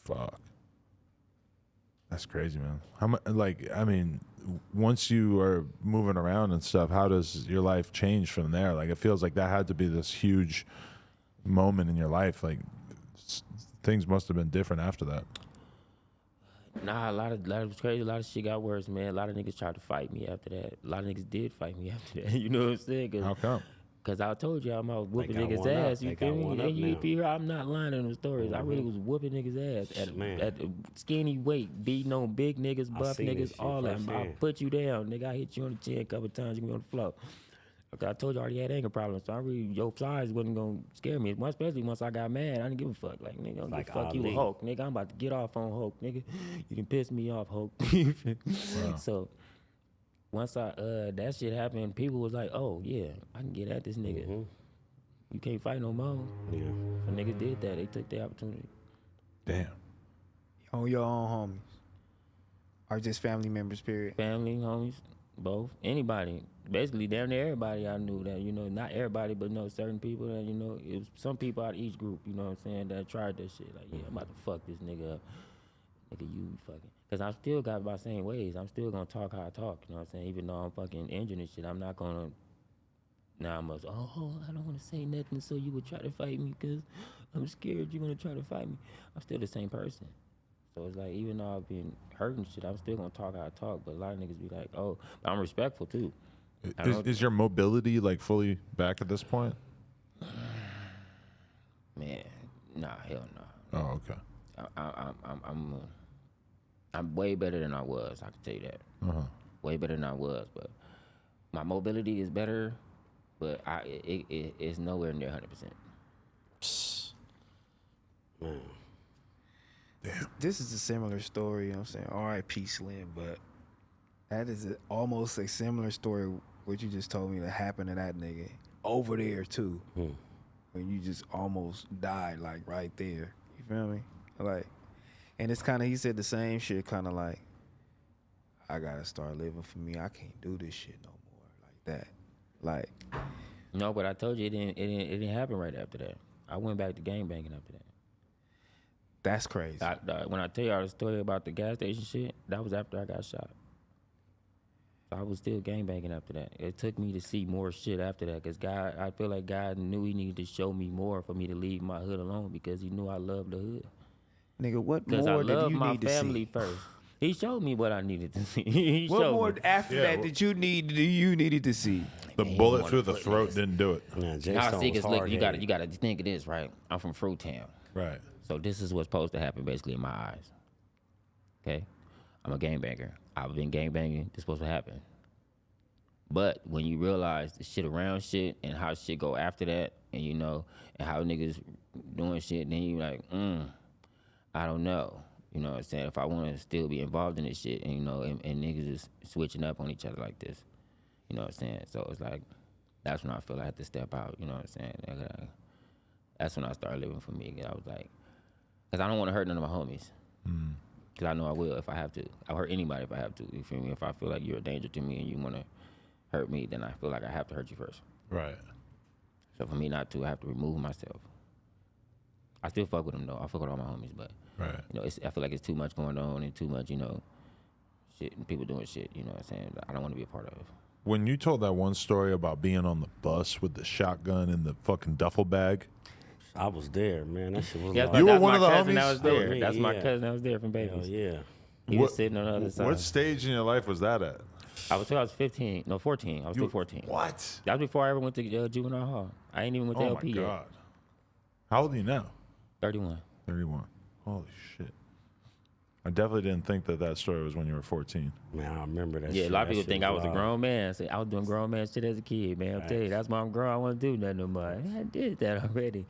S1: Fuck. That's crazy, man. How much? Like, I mean, once you are moving around and stuff, how does your life change from there? Like, it feels like that had to be this huge moment in your life. Like, things must have been different after that.
S2: Nah, a lot of it was crazy. A lot of shit got worse, man. A lot of niggas tried to fight me after that. A lot of niggas did fight me after that. You know what I'm saying? 'Cause
S1: How come?
S2: Cause I told you I'm out whooping
S4: got
S2: niggas'
S4: one up.
S2: ass. You
S4: They
S2: feel
S4: got
S2: me?
S4: one up
S2: And you
S4: now.
S2: be here, I'm not lying in the stories. I really was whooping niggas' ass at a skinny weight, beating on big niggas, buff
S4: seen this
S2: niggas,
S4: shit
S2: all that. I
S4: firsthand.
S2: put you down, nigga. I hit you on the chin a couple times. You be on the floor. Okay, I told you I already had anger problems, so I really your size wasn't gonna scare me. Especially once I got mad, I didn't give a fuck. Like nigga, I don't
S4: Like
S2: give a fuck you
S4: Ali.
S2: a Hulk, nigga. I'm about to get off on Hulk, nigga. You can piss me off, Hulk. So once that shit happened, people was like, oh yeah, I can get at this nigga. You can't fight no more.
S4: Yeah.
S2: So niggas did that. They took the opportunity.
S1: Damn.
S3: On your own homies. Or just family members, period.
S2: Family, homies, both, anybody. Basically, damn near everybody I knew that, you know, not everybody, but certain people that, you know, it was some people out of each group, you know what I'm saying, that tried that shit. Like, yeah, I'm about to fuck this nigga up. Nigga, you fucking. Because I still got my same ways. I'm still going to talk how I talk, you know what I'm saying? Even though I'm fucking injured and shit, I'm not going to. Now I'm like, oh, I don't want to say nothing so you would try to fight me because I'm scared you're going to try to fight me. I'm still the same person. So it's like, even though I've been hurting shit, I'm still going to talk how I talk. But a lot of niggas be like, oh, but I'm respectful too.
S1: Is your mobility like fully back at this point?
S2: Man, nah, hell no.
S1: Oh, okay.
S2: I'm way better than I was. I can tell you that. Way better than I was. But my mobility is better, but it's nowhere near 100%.
S4: Man.
S3: This is a similar story, you know what I'm saying? R.I.P. Slim, but that is almost a similar story what you just told me that happened to that nigga over there too. When you just almost died, like right there. You feel me? Like, and it's kind of, he said the same shit, kind of like, I gotta start living for me. I can't do this shit no more like that. Like,
S2: No, but I told you it didn't happen right after that. I went back to gangbanging after that.
S3: that's crazy.
S2: When I tell y'all the story about the gas station shit, that was after I got shot. So I was still gangbanging after that. It took me to see more shit after that, because God, I feel like God knew he needed to show me more for me to leave my hood alone, because he knew I loved the hood.
S3: Nigga, what
S2: Because I
S3: more did
S2: love
S3: you
S2: my
S3: need
S2: family
S3: to see?
S2: first. He showed me what I needed to see. He
S3: What
S2: showed
S3: more
S2: me.
S3: after
S1: Yeah,
S3: that
S1: well-
S3: that you needed to see?
S1: The
S2: Man, you
S1: bullet
S2: wanna
S1: through the
S2: put
S1: throat
S2: this.
S1: didn't do it.
S4: Man, Jay
S2: Now
S4: Stone
S2: see,
S4: was
S2: look, you
S4: hard-headed.
S2: gotta think of this, right? I'm from Fruit Town.
S1: Right.
S2: So this is what's supposed to happen basically in my eyes. Okay? I'm a gangbanger. I've been gangbanging. This is supposed to happen. But when you realize the shit around shit and how shit go after that, and you know, and how niggas doing shit, then you like, I don't know. You know what I'm saying? If I want to still be involved in this shit, and you know, and niggas is switching up on each other like this. You know what I'm saying? So it's like, that's when I feel I had to step out. You know what I'm saying? That's when I started living for me. I was like, because I don't want to hurt none of my homies. Because I know I will if I have to. I'll hurt anybody if I have to. You feel me? If I feel like you're a danger to me and you want to hurt me, then I feel like I have to hurt you first.
S1: Right.
S2: So for me not to, I have to remove myself. I still fuck with them though. I fuck with all my homies, but
S1: Right.
S2: you know, I feel like it's too much going on and too much, you know, shit and people doing shit. You know what I'm saying? That I don't want to be a part of.
S1: When you told that one story about being on the bus with the shotgun in the fucking duffel bag,
S4: I was there, man. That shit was
S2: Yeah,
S4: like,
S2: but
S1: You were
S2: that's
S1: one
S2: my
S1: of the
S2: cousin that
S1: homies?
S2: was there.
S4: That was me,
S2: That's my
S4: yeah.
S2: cousin that was there from
S4: hell
S2: Babies.
S4: yeah.
S2: He was sitting on the other side.
S1: what stage in your life was that at?
S2: I was 15. No, 14. I was still 14.
S1: What?
S2: That was before I ever went to juvenile hall. I ain't even went to
S1: Oh
S2: LP
S1: my
S2: yet.
S1: god. How old are you now?
S2: 31.
S1: 31. Holy shit. I definitely didn't think that story was when you were 14.
S4: Man, I remember that
S2: Yeah,
S4: shit.
S2: a lot of
S4: That
S2: people
S4: shit
S2: think I was a
S4: wild.
S2: grown man. Say I was doing grown man shit as a kid, man. I'll tell you, that's why I'm grown. I want to do nothing no more. I did that already.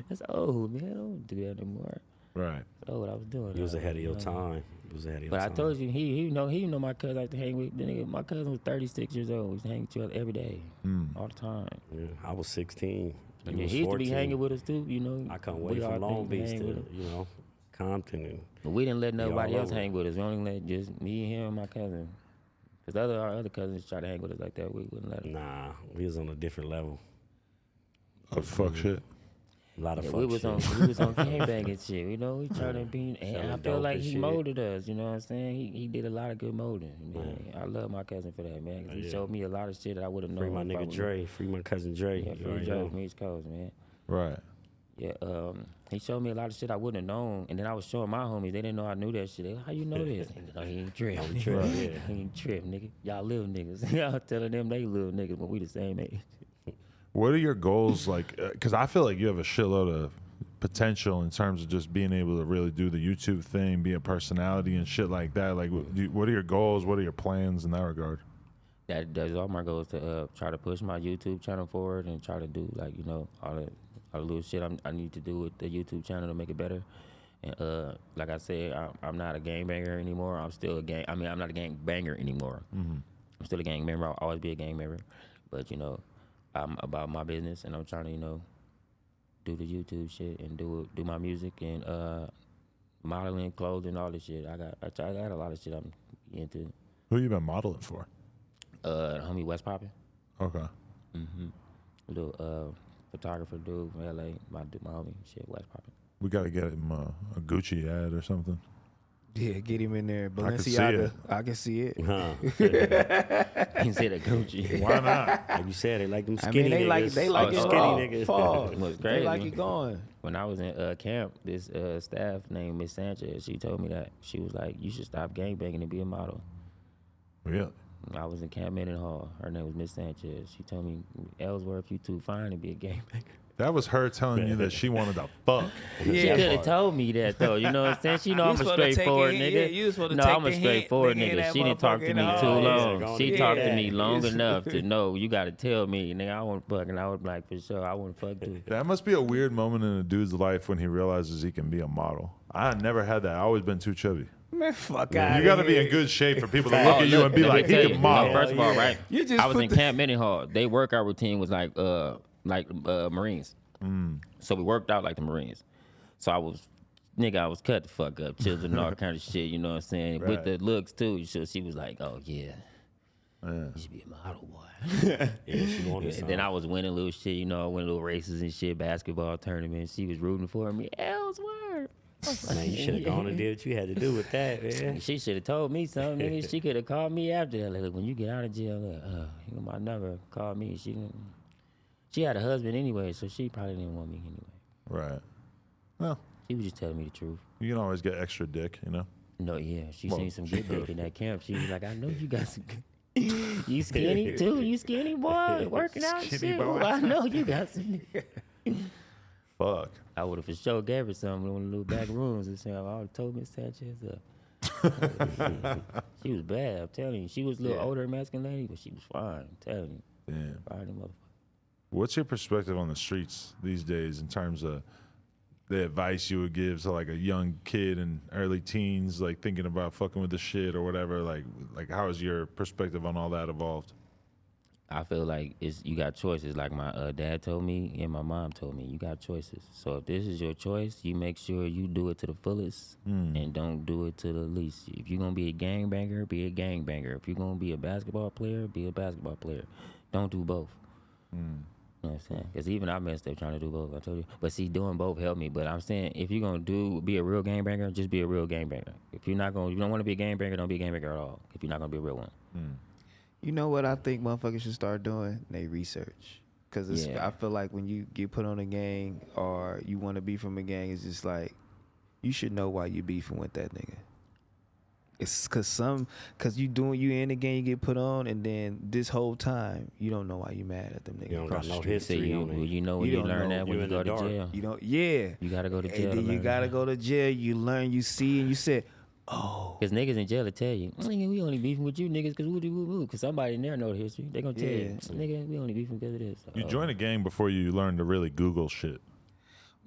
S2: That's old, man. I don't do that anymore.
S1: Right.
S2: That's what I was doing.
S4: You was ahead of your
S2: know.
S4: time. You was ahead of your
S2: But
S4: time.
S2: I told you, he know my cousin I used to hang with. The nigga, my cousin was 36 years old. We used to hang with each other every day, all the time.
S4: Yeah, I was 16.
S2: And
S4: You
S2: yeah,
S4: was
S2: he used to
S4: 14.
S2: be hanging with us too, you know.
S4: I come
S2: We
S4: way
S2: all
S4: from Long
S2: think we
S4: Beach
S2: hang
S4: to,
S2: with him.
S4: you know, Compton. And
S2: But we didn't let nobody
S4: all
S2: else
S4: over.
S2: hang with us. We only let just me and him and my cousin. Because our other cousins tried to hang with us like that. We wouldn't let them.
S4: nah, we was on a different level.
S1: Oh, fuck shit.
S4: A lot of
S2: Yeah,
S4: fuck
S2: we was
S4: shit.
S2: on gangbanging shit, you know. We tried to be, and I
S4: Selling
S2: feel
S4: dope
S2: like
S4: and
S2: he
S4: shit.
S2: molded us. You know what I'm saying? He did a lot of good molding. Man, I love my cousin for that, man. 'Cause he
S4: Yeah.
S2: showed me a lot of shit that I would have known.
S4: Free my
S2: if I
S4: nigga
S2: would've-
S4: Dre. Free my cousin Dre.
S2: Yeah,
S4: You
S2: free
S4: already
S2: Dre
S4: know.
S2: from East Coast, man.
S1: Right.
S2: Yeah, he showed me a lot of shit I wouldn't have known, and then I was showing my homies. They didn't know I knew that shit. They like, how you know this? Nigga, no, he ain't trip. He
S4: trip, yeah.
S2: He ain't trip, nigga. Y'all little niggas. Y'all telling them they little niggas when we the same age.
S1: What are your goals like? Because I feel like you have a shitload of potential in terms of just being able to really do the YouTube thing, be a personality and shit like that. Like, what are your goals? What are your plans in that regard?
S2: That's all my goals to try to push my YouTube channel forward and try to do like all the little shit I need to do with the YouTube channel to make it better. And like I said, I'm not a gangbanger anymore. I'm still a gang. I mean, I'm not a gangbanger anymore. I'm still a gang member. I'll always be a gang member. But I'm about my business, and I'm trying to do the YouTube shit and do my music and modeling, clothing, all this shit. I got a lot of shit I'm into.
S1: Who you been modeling for?
S2: Homie West Poppin'.
S1: Okay.
S2: Little photographer dude from LA. My homie shit West Poppin'.
S1: We got to get him a Gucci ad or something.
S3: Yeah, get him in there.
S1: I can see it.
S3: Balenciaga. I can see it.
S4: Huh.
S2: He said a Gucci.
S1: Why not?
S4: Like you said, they like them
S3: I
S4: skinny
S3: mean,
S4: niggas.
S3: they like it
S4: skinny
S3: raw.
S4: niggas.
S3: Pause.
S2: What's
S3: They
S2: crazy?
S3: like it going.
S2: When I was in camp, this staff named Miss Sanchez, she told me that. She was like, you should stop gangbanging and be a model.
S1: Really?
S2: I was in Camp Mendenhall. Her name was Miss Sanchez. She told me, Ellsworth, you too fine to be a gangbanger.
S1: That was her telling you that she wanted to fuck.
S2: She could have told me that though. You know what I'm saying? She know I'm a
S3: supposed to take
S2: straightforward
S3: a hint.
S2: nigga.
S3: Yeah, you supposed to
S2: No,
S3: take
S2: I'm
S3: the
S2: a
S3: hint,
S2: straightforward
S3: nigga,
S2: nigga.
S3: that
S2: She didn't talk to
S3: motherfucker
S2: me
S3: in the
S2: too
S3: hall.
S2: long.
S4: Yeah,
S2: She
S4: yeah.
S2: talked to me long enough to know you got to tell me, nigga, I want to fuck, and I was like, for sure, I want to fuck too.
S1: That must be a weird moment in a dude's life when he realizes he can be a model. I never had that. I always been too chubby.
S3: Man, fuck out.
S1: You got to be in good shape for people to look at you and be
S2: let me
S1: like, he
S2: tell
S1: can
S2: you,
S1: model.
S2: First of all, right?
S3: You just
S2: I was
S3: put
S2: in
S3: the-
S2: Camp Mendenhall. They workout routine was like Marines. So we worked out like the Marines. So I was cut the fuck up, children and all kind of shit, you know what I'm saying?
S1: Right.
S2: With the looks too. So she was like, oh yeah, you should be a model boy.
S4: Yeah, she wanted
S2: And
S4: something.
S2: then I was winning little shit, I went little races and shit, basketball tournaments. She was rooting for me. Ellsworth.
S4: Man, you should have gone and did what you had to do with that, man.
S2: She should have told me something, nigga. She could have called me after that. Like, look, when you get out of jail, you got my number. Call me. She had a husband anyway, so she probably didn't want me anyway.
S1: Right. Well,
S2: She was just telling me the truth.
S1: you can always get extra dick, you know?
S2: No, yeah, she
S1: Well,
S2: seen some good dick in that camp. She was like, I know you got some good. You skinny too? You skinny boy? Working out and
S1: Skinny
S2: shit?
S1: boy.
S2: Well, I know you got some.
S1: Fuck.
S2: I would have for sure gave her some in one of the little back rooms and said, I would have told Miss Sanchez up. She was bad, I'm telling you. She was a little older Mexican lady, but she was fine, I'm telling you.
S1: Damn.
S2: Fine, motherfucker.
S1: What's your perspective on the streets these days in terms of the advice you would give to like a young kid in early teens, like thinking about fucking with the shit or whatever? Like how has your perspective on all that evolved?
S2: I feel like you got choices. Like my dad told me and my mom told me, you got choices. So if this is your choice, you make sure you do it to the fullest and don't do it to the least. If you're gonna be a gangbanger, be a gangbanger. If you're gonna be a basketball player, be a basketball player. Don't do both. You know what I'm saying? Because even I messed up trying to do both. I told you. But see, doing both helped me. But I'm saying if you're gonna be a real gangbanger, just be a real gangbanger. If you don't want to be a gangbanger, don't be a gangbanger at all. If you're not gonna be a real one.
S3: You know what I think motherfuckers should start doing? They research. Because
S2: Yeah.
S3: I feel like when you get put on a gang or you want to be from a gang, it's just like, you should know why you beefing with that nigga. It's because you in the gang, you get put on, and then this whole time, you don't know why you mad at them niggas
S4: You don't
S3: across
S4: got
S3: the
S4: no
S3: street.
S2: So
S4: history on it.
S2: you know when
S3: You
S2: you
S3: don't
S2: learn
S3: know.
S2: that when
S4: You
S2: you
S4: in
S2: go
S4: the
S2: to
S4: dark.
S2: jail.
S3: You don't, yeah.
S2: You gotta go to jail.
S3: And then
S2: to
S3: you
S2: learn
S3: gotta
S2: that.
S3: go to jail, you learn, you see, and you said, oh.
S2: Cause niggas in jail will tell you, nigga, we only beefing with you niggas cause woo. Cause somebody in there know the history. They gonna tell you, nigga, we only beefing because of this.
S1: You join a gang before you learn to really Google shit.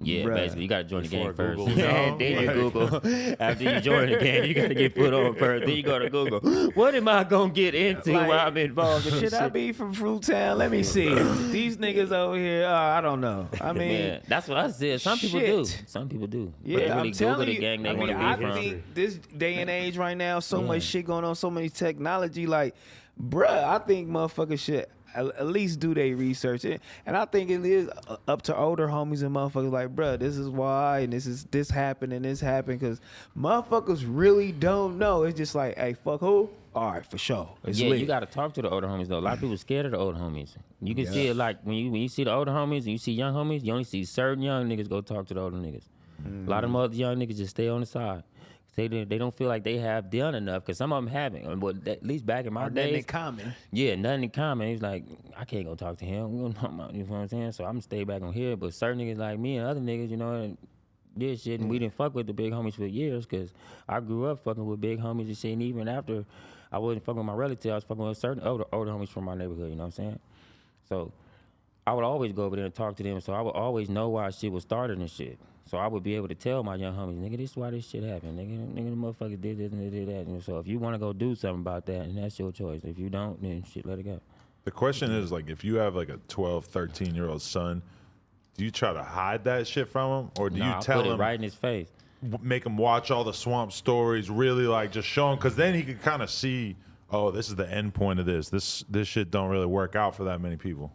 S2: Yeah,
S3: Bruh.
S2: basically, you gotta join the
S4: Before
S2: gang first.
S4: Google,
S2: And then you Google. After you join the gang, you gotta get put on first. Then you go to Google. What am I gonna get into
S3: Like,
S2: while I'm involved in this
S3: Should I
S2: shit?
S3: be from Fruit Town? Let me see. These niggas over here, I don't know. I mean,
S2: Man, that's what I said. Some people do.
S3: Shit.
S2: Some people do.
S3: yeah,
S2: But they
S3: I'm
S2: really Google
S3: telling
S2: the
S3: you.
S2: gang they
S3: I
S2: want
S3: mean,
S2: to
S3: I
S2: be from.
S3: think this day and age right now, so
S2: Yeah.
S3: much shit going on, so many technology. Like, bruh, I think motherfuckers should at least do their research. And I think it is up to older homies and motherfuckers like, bruh, this is why, and this happened, and this happened, because motherfuckers really don't know. It's just like, hey, fuck who? All right, for sure. It's
S2: Yeah,
S3: lit.
S2: you gotta talk to the older homies though. A lot of people scared of the older homies. You can see it like when you see the older homies and you see young homies, you only see certain young niggas go talk to the older niggas. A lot of them other young niggas just stay on the side. They don't feel like they have done enough because some of them haven't. But at least back in my
S3: Nothing
S2: days,
S3: in common.
S2: yeah, nothing in common. He's like, I can't go talk to him. We don't know about, you know what I'm saying? So I'm gonna stay back on here. But certain niggas like me and other niggas, you know, did shit, and we didn't fuck with the big homies for years because I grew up fucking with big homies and shit. And even after I wasn't fucking with my relatives, I was fucking with certain older homies from my neighborhood. You know what I'm saying? So I would always go over there and talk to them. So I would always know why shit was started and shit. So I would be able to tell my young homies, nigga, this is why this shit happened. Nigga, the motherfuckers did this and they did that. And so if you want to go do something about that, then that's your choice. If you don't, then shit, let it go.
S1: The question is, like, if you have like a 12, 13-year-old son, do you try to hide that shit from him, or do you
S2: I'll
S1: tell
S2: put it
S1: him,
S2: right in his face?
S1: make him watch all the swamp stories, really like just show him, because then he could kind of see, oh, this is the end point of this. This shit don't really work out for that many people.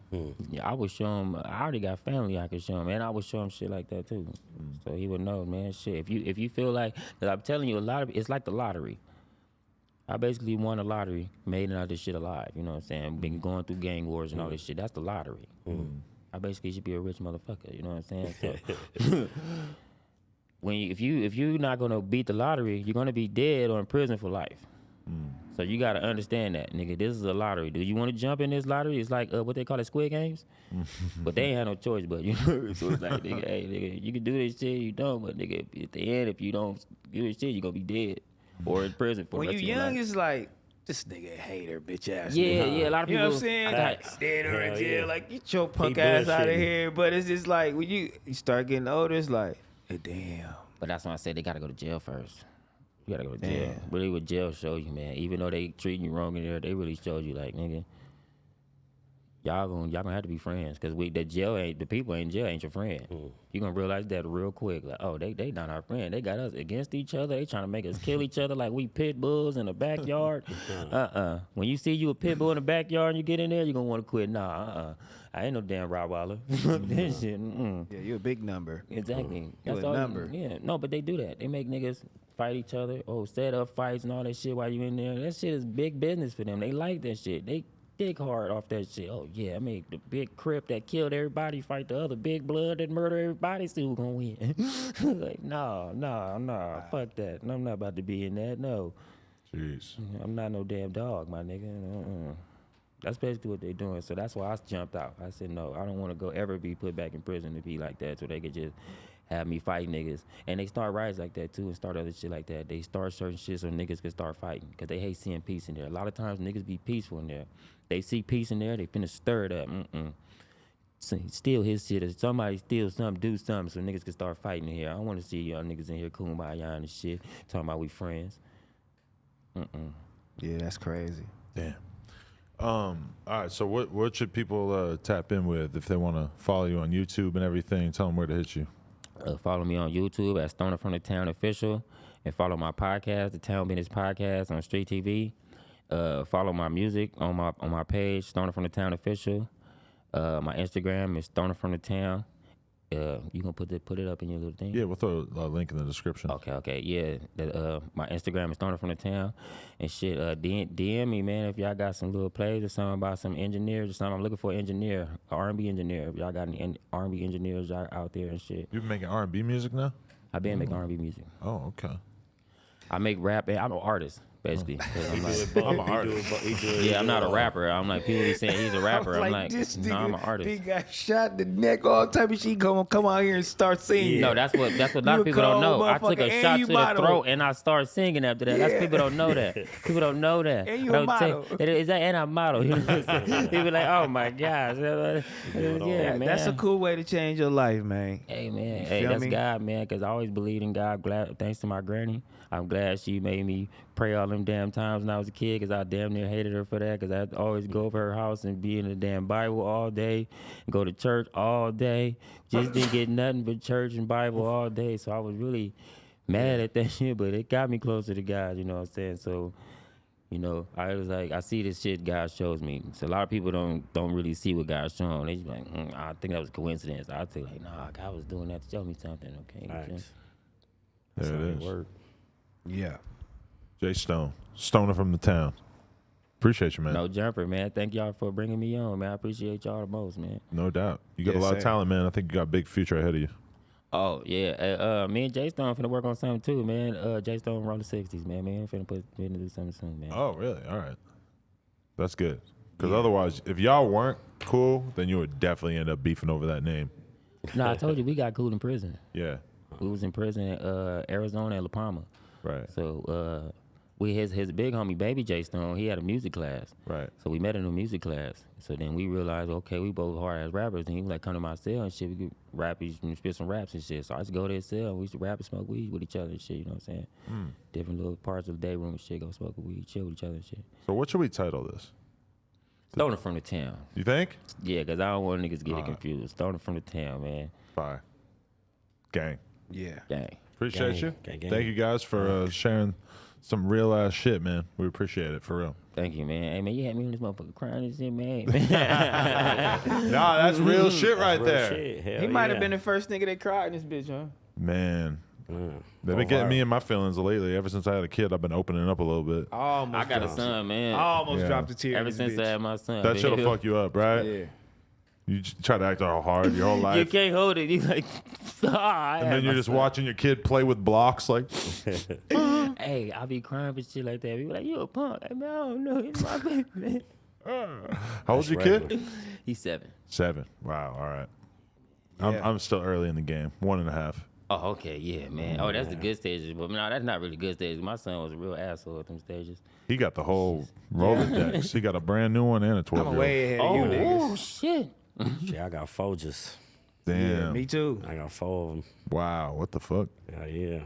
S2: Yeah, I would show him. I already got family I could show him, and I would show him shit like that too, so he would know, man. Shit, if you feel like, cause I'm telling you, it's like the lottery. I basically won a lottery, made out of this shit alive. You know what I'm saying? Been going through gang wars and all this shit. That's the lottery. I basically should be a rich motherfucker. You know what I'm saying? So if you're not gonna beat the lottery, you're gonna be dead or in prison for life. So you gotta understand that, nigga. This is a lottery. Do you want to jump in this lottery? It's like what they call it, Squid Games. But they ain't had no choice, but you know. So it's like, nigga, hey, nigga, you can do this shit, you don't. But nigga, at the end, if you don't do this shit, you gonna be dead or in prison for the
S3: When
S2: rest
S3: you
S2: of your
S3: young,
S2: life.
S3: it's like, this nigga a hater, bitch ass.
S2: Yeah,
S3: nigga.
S2: yeah. A lot of
S3: You
S2: people.
S3: know what I'm saying?
S2: Like,
S3: Dead or in
S4: Hell
S3: jail.
S4: yeah.
S3: Like, get your punk
S4: He
S3: ass out of
S4: bullshitting.
S3: here. But it's just like, when you start getting older, it's like, hey, damn.
S2: But that's why I said they gotta go to jail first. You gotta go to jail.
S3: Damn.
S2: Really, what jail show you, man. Even though they treating you wrong in there, they really showed you, like, nigga, y'all gonna have to be friends, cause the people in jail ain't your friend. You gonna realize that real quick. Like, oh, they not our friend. They got us against each other. They trying to make us kill each other like we pit bulls in the backyard. When you see you a pit bull in the backyard and you get in there, you gonna want to quit. Nah, I ain't no damn Rottweiler. That shit.
S3: Yeah, you a big number.
S2: Exactly.
S3: You a
S2: all
S3: number.
S2: Yeah. No, but they do that. They make niggas fight each other. Oh, set up fights and all that shit while you in there. That shit is big business for them. They like that shit. They dig hard off that shit. Oh yeah, I mean the big Crip that killed everybody fight the other big blood that murder everybody. See who gonna win? Like nah, fuck that. I'm not about to be in that. No,
S1: Jeez.
S2: I'm not no damn dog, my nigga. That's basically what they doing. So that's why I jumped out. I said no, I don't want to ever be put back in prison to be like that. So they could just have me fight niggas. And they start riots like that too, and start other shit like that. They start certain shit so niggas can start fighting, because they hate seeing peace in there. A lot of times niggas be peaceful in there. They see peace in there, they finna stir it up. Steal his shit. If somebody steals something, do something so niggas can start fighting in here. I don't want to see y'all niggas in here kumbaya and shit, talking about we friends.
S3: Yeah, that's crazy.
S1: Damn. All right, so what should people tap in with if they want to follow you on YouTube and everything? Tell them where to hit you.
S2: Follow me on YouTube at Stonah4rmThaTown Official, and follow my podcast, the Town Business Podcast, on Street TV. Follow my music on my page, Stonah4rmThaTown Official. My Instagram is Stonah4rmThaTown. You gonna put it up in your little thing?
S1: Yeah, we'll throw a link in the description.
S2: Okay, yeah. My Instagram is Stonah4rmThaTown, and shit. DM me, man, if y'all got some little plays or something about some engineers or something. I'm looking for an engineer, an R&B engineer. If y'all got any R&B engineers out there and shit.
S1: You've been making R&B music now?
S2: I've been making R&B music.
S1: Oh, okay.
S2: I make rap. I'm an artist, basically. 'Cause I'm like,
S1: I'm an artist.
S2: yeah, I'm not a rapper. I'm like, people be saying he's a rapper. I'm like,
S3: this
S2: no, I'm an
S3: He
S2: artist.
S3: got shot in the neck, all type of shit. Come out here and start singing.
S2: No, that's what a lot
S3: You
S2: of people don't
S3: cold
S2: know. I took
S3: motherfucker,
S2: a
S3: and
S2: shot
S3: you
S2: to
S3: model.
S2: the throat and I started singing after that. That's
S3: Yeah.
S2: people don't know that. People don't know that.
S3: And you
S2: I
S3: a
S2: don't
S3: model.
S2: Is that and I model? You know what I'm saying? People be like, oh my gosh, yeah, man.
S3: That's a cool way to change your life, man.
S2: Hey man,
S3: feel
S2: that's
S3: me?
S2: God, man. Cause I always believed in God. Thanks to my granny, I'm glad she made me pray all them damn times when I was a kid. Cause I damn near hated her for that. Cause I'd always go over her house and be in the damn Bible all day, and go to church all day. Just didn't get nothing but church and Bible all day. So I was really mad at that shit, but it got me closer to God. You know what I'm saying? So, you know, I was like, I see this shit God shows me. So a lot of people don't really see what God's showing. They just like, I think that was a coincidence. I think like, nah, God was doing that to show me something. Okay. You know what I'm saying?
S1: There it is.
S4: Work.
S3: Yeah.
S1: Jay Stone. Stoner from the town. Appreciate you, man.
S2: No jumper, man. Thank y'all for bringing me on, man. I appreciate y'all the most, man.
S1: No doubt. You got
S3: Yes,
S1: a lot of
S3: sir.
S1: talent, man. I think you got a big future ahead of you.
S2: Oh yeah, me and Jay Stone finna work on something too, man. Jay Stone roll the 60s, man. Finna do something soon, man.
S1: Oh, really? All right. That's good. Because otherwise, if y'all weren't cool, then you would definitely end up beefing over that name.
S2: No, I told you we got cool in prison.
S1: Yeah.
S2: We was in prison in Arizona and La Palma.
S1: Right.
S2: So his big homie, Baby Jay Stone, he had a music class.
S1: Right.
S2: So we met in a music class. So then we realized, okay, we both hard ass rappers. And he was like, come to my cell and shit. We could rap, spit some raps and shit. So I used to go to his cell. We used to rap and smoke weed with each other and shit. You know what I'm saying? Different little parts of the day room and shit. Go smoke weed, chill with each other and shit.
S1: So what should we title this?
S2: Stoner from the town.
S1: You think?
S2: Yeah, because I don't want niggas to get it confused. Stoner from the town, man.
S1: Fire. Gang.
S3: Yeah.
S2: Dang.
S1: Appreciate
S4: Gang.
S1: you.
S4: Gang, gang.
S1: Thank you guys for sharing some real ass shit, man. We appreciate it for real.
S2: Thank you, man. Hey, man, you had me on this motherfucker crying and shit, man.
S1: Nah, that's real shit right
S4: Real
S1: there.
S4: shit. Hell
S3: He might have
S4: yeah.
S3: been the first nigga that cried in this bitch, huh?
S1: Man. They've been getting me in my feelings lately. Ever since I had a kid, I've been opening up a little bit.
S2: I got a son, man.
S3: I almost
S1: Yeah.
S3: dropped a tear.
S2: Ever
S3: in this
S2: since
S3: bitch.
S2: I had my son.
S1: That
S2: man.
S1: shit'll fuck you up, right?
S3: Yeah.
S1: You try to act all hard your whole
S2: You
S1: life.
S2: can't hold it. You like,
S1: And then you're just watching your kid play with blocks like,
S2: Hey, I be crying for shit like that. People like, you a punk. Like, man, I don't know. He's my baby, man.
S1: how old's your kid?
S2: He's 7.
S1: 7. Wow, all right.
S3: Yeah.
S1: I'm still early in the game. 1.5.
S2: Oh, okay, yeah, man. Oh, that's the good stages. But no, that's not really good stages. My son was a real asshole at them stages.
S1: He got the whole Rolodex. He got a brand new one and a 12-year-old.
S3: I'm way ahead of you niggas.
S2: Oh, shit.
S4: Shit, I got 4 just.
S1: Damn.
S3: Yeah, me too.
S4: I got 4 of them.
S1: Wow, what the fuck?
S4: Yeah.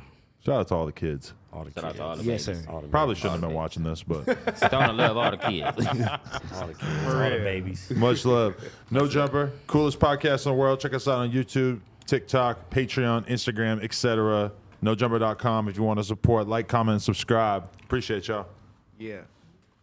S1: Shout out to all the kids.
S4: All the
S2: Shout out
S4: kids.
S2: to all the
S3: Yes,
S2: babies.
S3: sir.
S4: All the
S1: Probably
S4: babies.
S1: shouldn't have been watching this, but
S2: Stoner love all the kids.
S4: All the kids. All the babies.
S1: much love. No Jumper, coolest podcast in the world. Check us out on YouTube, TikTok, Patreon, Instagram, etc. NoJumper.com if you want to support. Like, comment, and subscribe. Appreciate y'all.
S3: Yeah.